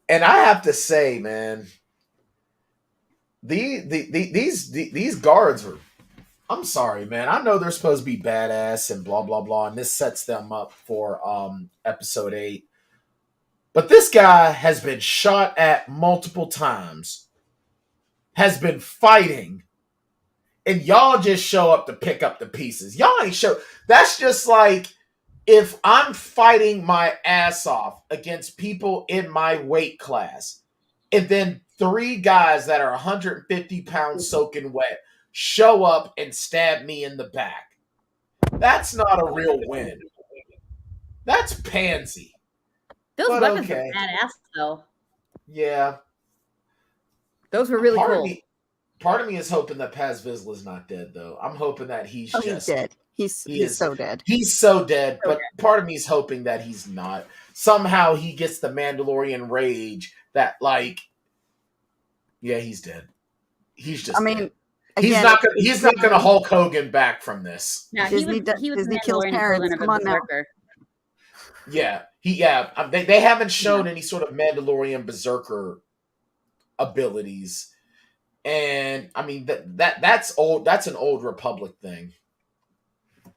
A: And I have to say, man, these guards are, I'm sorry, man. I know they're supposed to be badass and blah blah blah, and this sets them up for episode 8. But this guy has been shot at multiple times, has been fighting, and y'all just show up to pick up the pieces. Y'all ain't show. That's just like if I'm fighting my ass off against people in my weight class, and then 3 guys that are 150 pounds soaking wet show up and stab me in the back. That's not a real win. That's pansy.
B: Those weapons are badass, though.
A: Yeah.
B: Those were really cool.
A: Part of me is hoping that Paz Vizsla's not dead, though. I'm hoping that he's
C: he's dead. He's so dead.
A: He's so dead, but part of me is hoping that he's not. Somehow he gets the Mandalorian rage that, like, yeah, he's dead. He's just dead. Again, he's not gonna Hulk Hogan back from this.
B: No, Disney
C: kills parents. Come on now.
A: Yeah, they haven't shown any sort of Mandalorian berserker abilities. And I mean that's old. That's an old Republic thing.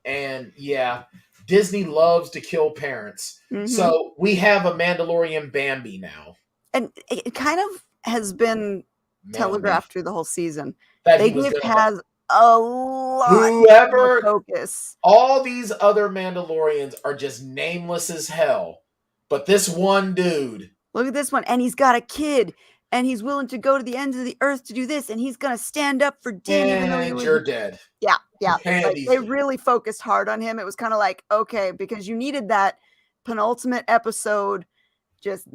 A: And yeah, Disney loves to kill parents.
C: Mhm.
A: So we have a Mandalorian Bambi now.
C: And it kind of has been telegraphed through the whole season.
A: That
C: They
A: he was
C: give
A: gonna
C: Paz a lot more
A: whoever
C: focus.
A: all these other Mandalorians are just nameless as hell. But this one dude.
C: Look at this one. And he's got a kid. And he's willing to go to the ends of the earth to do this. And he's going to stand up for Din, even though he
A: And
C: was...
A: you're dead.
C: Yeah, yeah.
A: And
C: Like,
A: he's
C: they
A: dead.
C: really focused hard on him. It was kind of like, okay, because you needed that penultimate episode, just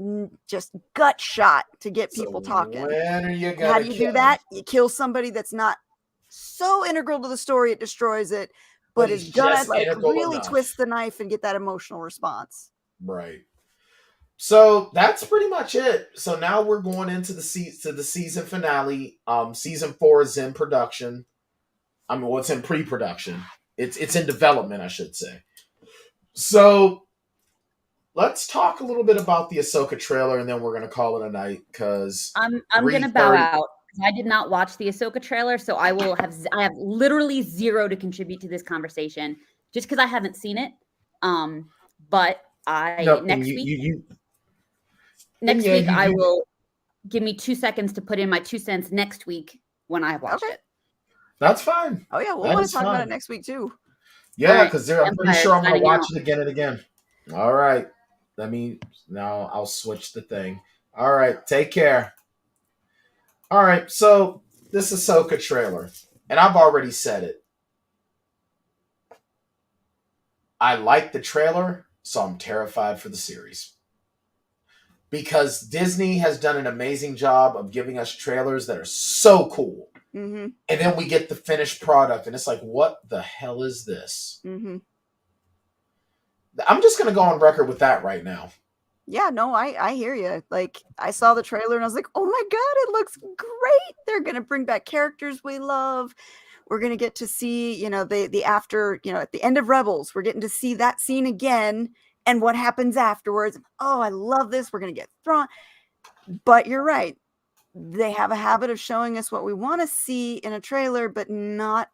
C: gut shot to get people talking.
A: When are you gonna
C: How do you do that? You kill somebody that's not so integral to the story it destroys it, but is
A: he's
C: gonna
A: just
C: like
A: integral
C: really
A: enough.
C: twist the knife and get that emotional response.
A: Right. So that's pretty much it. So now we're going into the season finale. Season 4 is in production. I mean, well, it's in pre-production. It's in development, I should say. So let's talk a little bit about the Ahsoka trailer, and then we're gonna call it a night. Because
B: I'm gonna bow out. I did not watch the Ahsoka trailer, so I have literally zero to contribute to this conversation, just because I haven't seen it. But next week I will give me 2 seconds to put in my 2 cents next week when I have watched it.
A: That's fine.
C: Oh yeah, we'll want to talk about it next week too.
A: Yeah, because I'm pretty sure I'm gonna watch
B: out.
A: it again and again. All right. Now I'll switch the thing. All right, take care. All right, so this Ahsoka trailer, and I've already said it. I like the trailer, so I'm terrified for the series. Because Disney has done an amazing job of giving us trailers that are so cool.
C: Mm-hmm.
A: And then we get the finished product, and it's like, what the hell is this?
C: Mm-hmm.
A: I'm just going to go on record with that right now.
C: Yeah, no, I hear you. Like, I saw the trailer, and I was like, oh my God, it looks great. They're going to bring back characters we love. We're going to get to see, the after, at the end of Rebels, we're getting to see that scene again and what happens afterwards. Oh, I love this. We're going to get thrown. But you're right. They have a habit of showing us what we want to see in a trailer, but not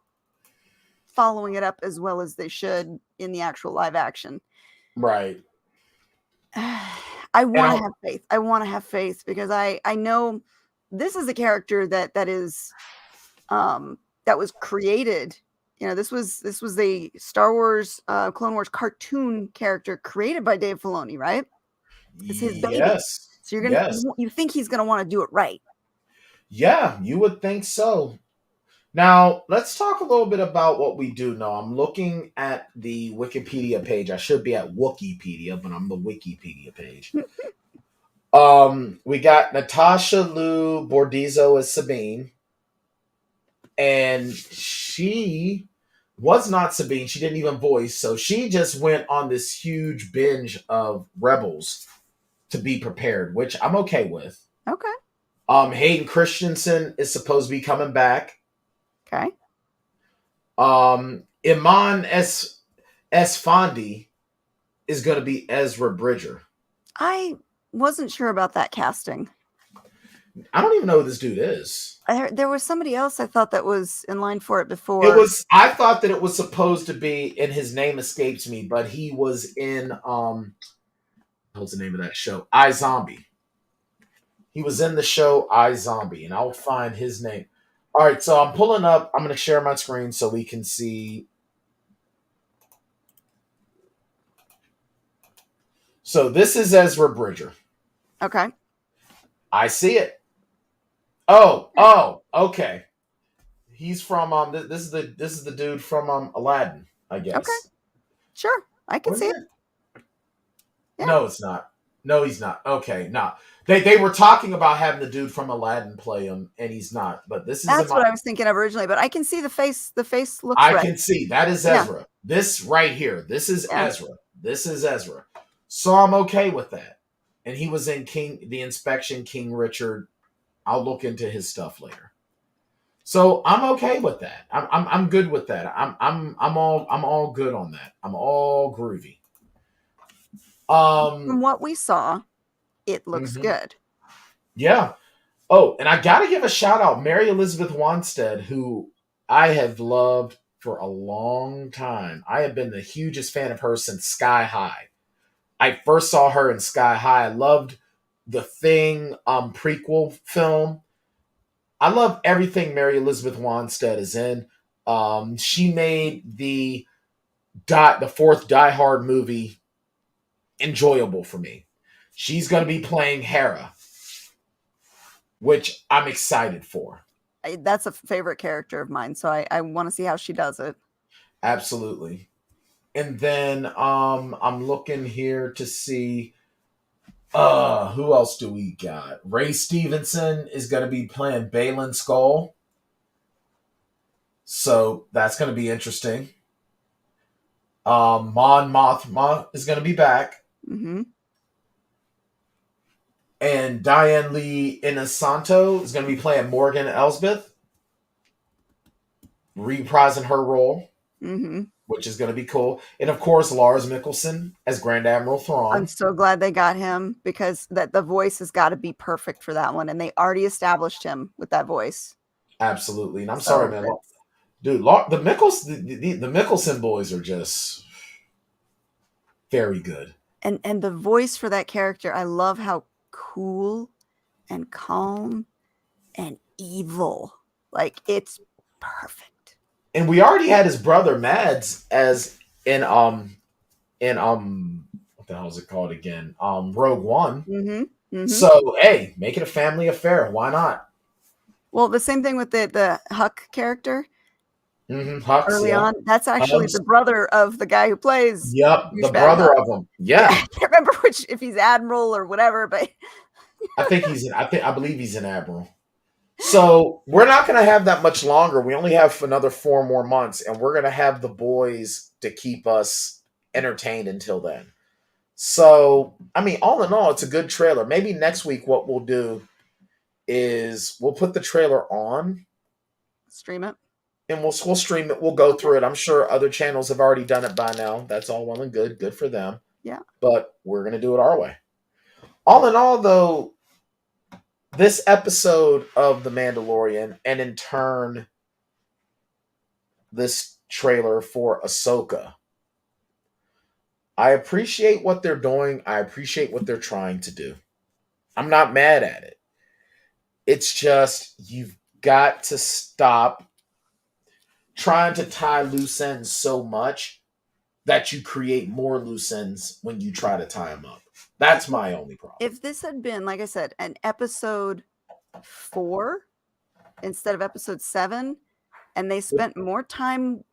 C: following it up as well as they should in the actual live action.
A: Right.
C: I want to have faith. I want to have faith because I know this is a character that is that was created. This was the Star Wars Clone Wars cartoon character created by Dave Filoni, right? It's his baby.
A: Yes.
C: So you think he's gonna want to do it right.
A: Yeah, you would think so. Now, let's talk a little bit about what we do know. I'm looking at the Wikipedia page. I should be at Wookiepedia, but I'm the Wikipedia page. We got Natasha Liu Bordizzo as Sabine. And she was not Sabine. She didn't even voice. So she just went on this huge binge of Rebels to be prepared, which I'm okay with.
C: Okay.
A: Hayden Christensen is supposed to be coming back.
C: Okay.
A: Iman Esfandi is going to be Ezra Bridger.
C: I wasn't sure about that casting.
A: I don't even know who this dude is.
C: There was somebody else I thought that was in line for it before.
A: I thought that it was supposed to be, and his name escapes me, but he was in what's the name of that show? iZombie. He was in the show iZombie, and I'll find his name. All right, so I'm pulling up. I'm going to share my screen so we can see. So this is Ezra Bridger.
C: Okay.
A: I see it. Oh, okay. He's from this is the dude from Aladdin, I guess.
C: Okay. Sure. I can see it.
A: Yeah. No, it's not. No, he's not. Okay, no. They were talking about having the dude from Aladdin play him, and he's not. But this is
C: that's what I was thinking of originally. But I can see the face. The face looks.
A: I
C: right.
A: can see that is Ezra. Yeah. This right here. This is Ezra. This is Ezra. So I'm okay with that. And he was in The Inspection, King Richard. I'll look into his stuff later. So I'm okay with that. I'm good with that. I'm all good on that. I'm all groovy.
C: From what we saw, it looks good.
A: Yeah. Oh, and I gotta give a shout out Mary Elizabeth Wanstead, who I have loved for a long time. I have been the hugest fan of her since Sky High. I first saw her in Sky High. I loved the Thing prequel film. I love everything Mary Elizabeth Wanstead is in. She made the fourth Die Hard movie enjoyable for me. She's going to be playing Hera, which I'm excited for.
C: That's a favorite character of mine, so I want to see how she does it.
A: Absolutely. And then I'm looking here to see who else do we got? Ray Stevenson is going to be playing Balin Skull. So that's going to be interesting. Mon Mothma is going to be back.
C: Mm-hmm.
A: And Diane Lee Inosanto is going to be playing Morgan Elsbeth, reprising her role, which is going to be cool. And of course, Lars Mikkelsen as Grand Admiral Thrawn.
C: I'm so glad they got him, because that the voice has got to be perfect for that one, and they already established him with that voice.
A: Absolutely. And I'm sorry, man. Dude, the Mikkelsen boys are just very good.
C: And the voice for that character, I love how cool and calm and evil. Like, it's perfect.
A: And we already had his brother Mads as in what the hell is it called again? Rogue One. So hey, make it a family affair. Why not?
C: Well, the same thing with the Huck character.
A: Hux,
C: early on. That's actually the brother of the guy who plays.
A: Yep, the brother of him. Yeah.
C: I can't remember if he's admiral or whatever, but
A: I believe he's an admiral. So we're not going to have that much longer. We only have another 4 more months, and we're going to have the boys to keep us entertained until then. So, I mean, all in all, it's a good trailer. Maybe next week what we'll do is we'll put the trailer on.
C: Stream it.
A: And we'll stream it. We'll go through it. I'm sure other channels have already done it by now. That's all well and good. Good for them.
C: Yeah.
A: But we're going to do it our way. All in all, though, this episode of The Mandalorian, and in turn, this trailer for Ahsoka, I appreciate what they're doing. I appreciate what they're trying to do. I'm not mad at it. It's just, you've got to stop trying to tie loose ends so much that you create more loose ends when you try to tie them up. That's my only problem.
C: If this had been, like I said, an episode 4 instead of episode 7, and they spent more time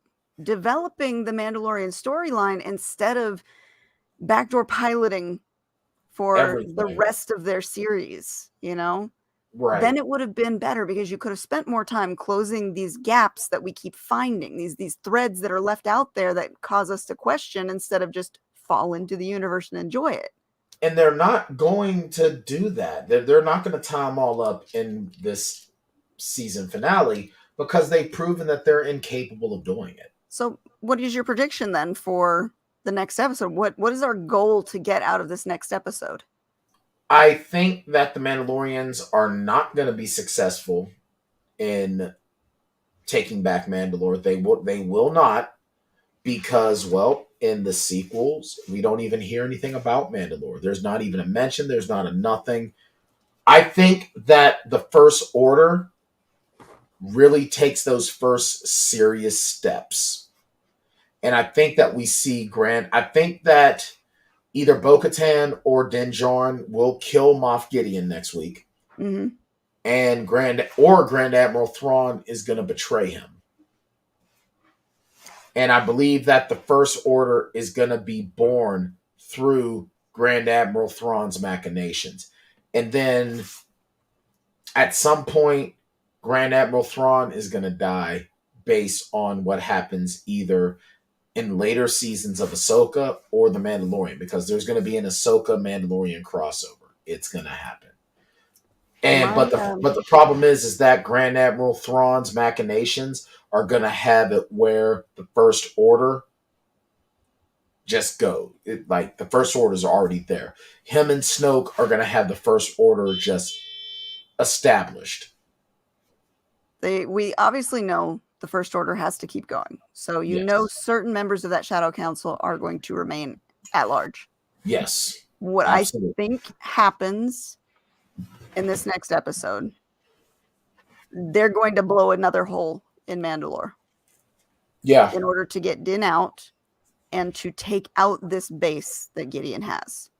C: developing the Mandalorian storyline instead of backdoor piloting for the rest of their series,
A: Right.
C: Then it would have been better, because you could have spent more time closing these gaps that we keep finding, these threads that are left out there that cause us to question, instead of just fall into the universe and enjoy it.
A: And they're not going to do that. They're not going to tie them all up in this season finale, because they've proven that they're incapable of doing it.
C: So what is your prediction then for the next episode? What is our goal to get out of this next episode?
A: I think that the Mandalorians are not going to be successful in taking back Mandalore. They will not, because, well, in the sequels, we don't even hear anything about Mandalore. There's not even a mention. There's not a nothing. I think that the First Order really takes those first serious steps. And I think that we see I think that either Bo-Katan or Din Djarin will kill Moff Gideon next week. And Grand Admiral Thrawn is going to betray him. And I believe that the First Order is going to be born through Grand Admiral Thrawn's machinations. And then at some point, Grand Admiral Thrawn is going to die based on what happens either in later seasons of Ahsoka or The Mandalorian, because there's going to be an Ahsoka Mandalorian crossover. It's going to happen. And but the problem is that Grand Admiral Thrawn's machinations are going to have it where the First Order just go. The First Order is already there. Him and Snoke are going to have the First Order just established.
C: We obviously know the First Order has to keep going. So you
A: Yes.
C: know certain members of that Shadow Council are going to remain at large.
A: Yes.
C: What
A: Absolutely.
C: I think happens in this next episode, they're going to blow another hole in Mandalore
A: Yeah.
C: in order to get Din out and to take out this base that Gideon has.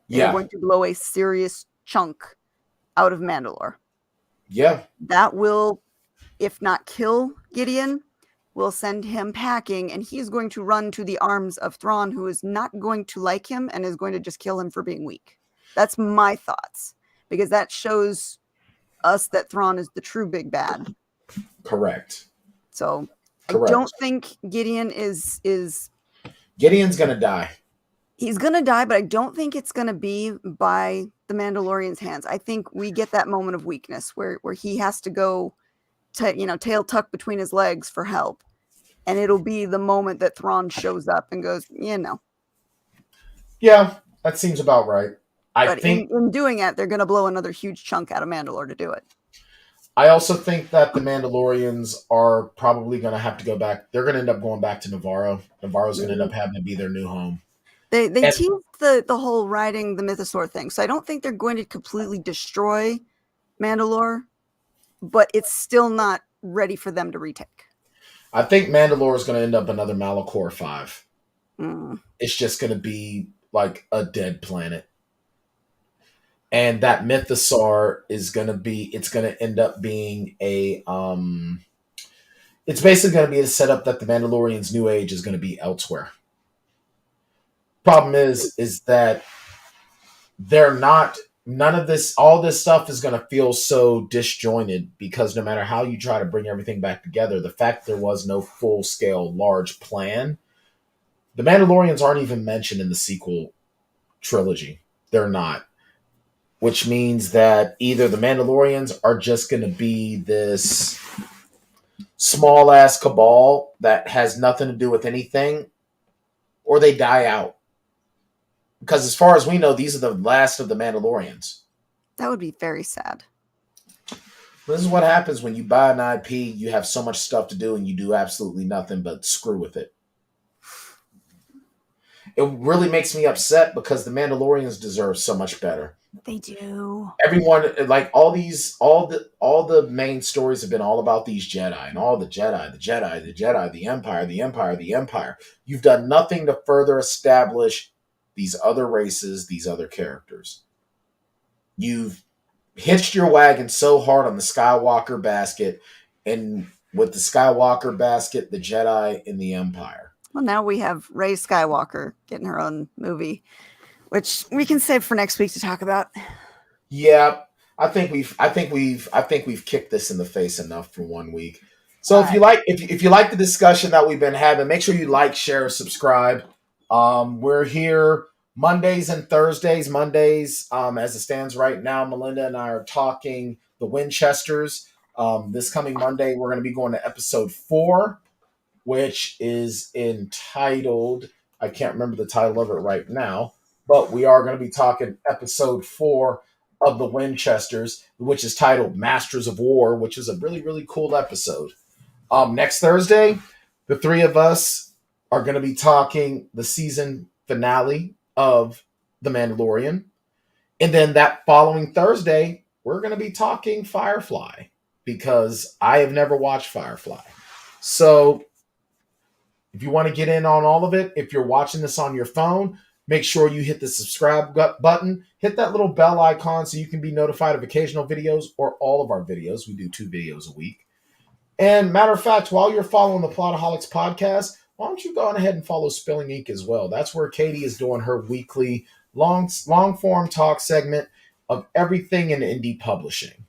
C: They're
A: Yeah.
C: going to blow a serious chunk out of Mandalore.
A: Yeah.
C: That will, if not kill Gideon, will send him packing, and he's going to run to the arms of Thrawn, who is not going to like him and is going to just kill him for being weak. That's my thoughts, because that shows us that Thrawn is the true big bad.
A: Correct.
C: So
A: Correct.
C: I don't think Gideon is
A: Gideon's gonna die.
C: he's gonna die, but I don't think it's gonna be by the Mandalorian's hands. I think we get that moment of weakness where he has to go to, tail tucked between his legs for help. And it'll be the moment that Thrawn shows up and goes,
A: Yeah, that seems about right.
C: But in doing it, they're going to blow another huge chunk out of Mandalore to do it.
A: I also think that the Mandalorians are probably going to have to go back. They're going to end up going back to Navarro. Navarro's going to end up having to be their new home.
C: They teased the whole riding the mythosaur thing. So I don't think they're going to completely destroy Mandalore, but it's still not ready for them to retake.
A: I think Mandalore is going to end up another Malachor 5.
C: Mm.
A: It's just going to be like a dead planet. And that mythosaur is going to end up being it's basically going to be a setup that the Mandalorian's new age is going to be elsewhere. Problem is that all this stuff is going to feel so disjointed because no matter how you try to bring everything back together, the fact there was no full-scale large plan, the Mandalorians aren't even mentioned in the sequel trilogy. They're not. Which means that either the Mandalorians are just going to be this small-ass cabal that has nothing to do with anything, or they die out. Because as far as we know, these are the last of the Mandalorians.
C: That would be very sad.
A: This is what happens when you buy an IP, you have so much stuff to do, and you do absolutely nothing but screw with it. It really makes me upset because the Mandalorians deserve so much better.
C: They do.
A: Everyone, like all the main stories have been all about these Jedi and all the Jedi, the Empire. You've done nothing to further establish these other races, these other characters. You've hitched your wagon so hard on the Skywalker basket, and with the Skywalker basket, the Jedi and the Empire.
C: Well, now we have Rey Skywalker getting her own movie, which we can save for next week to talk about.
A: Yeah, I think we've kicked this in the face enough for 1 week. So if you like the discussion that we've been having, make sure you like, share, subscribe. We're here Mondays and Thursdays. Mondays, as it stands right now, Melinda and I are talking the Winchesters. This coming Monday, we're going to be going to episode 4, which is entitled, I can't remember the title of it right now, but we are going to be talking episode 4 of the Winchesters, which is titled Masters of War, which is a really, really cool episode. Next Thursday, the three of us are going to be talking the season finale of The Mandalorian. And then that following Thursday, we're going to be talking Firefly because I have never watched Firefly. So if you want to get in on all of it, if you're watching this on your phone, make sure you hit the subscribe button, hit that little bell icon so you can be notified of occasional videos or all of our videos. We do 2 videos a week. And matter of fact, while you're following the Plotaholics podcast, why don't you go on ahead and follow Spilling Ink as well? That's where Katie is doing her weekly long-form talk segment of everything in indie publishing.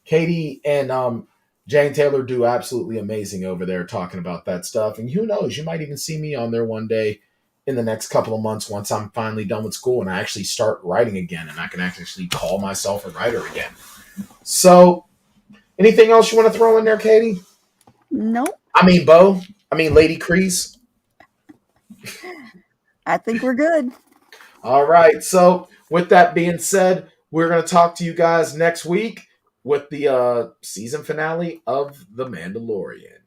A: Katie and Jane Taylor do absolutely amazing over there talking about that stuff. And who knows, you might even see me on there one day in the next couple of months once I'm finally done with school and I actually start writing again and I can actually call myself a writer again. So, anything else you want to throw in there, Katie?
C: Nope.
A: Lady Crease.
C: I think we're good.
A: All right. So, with that being said, We're going to talk to you guys next week with the season finale of The Mandalorian.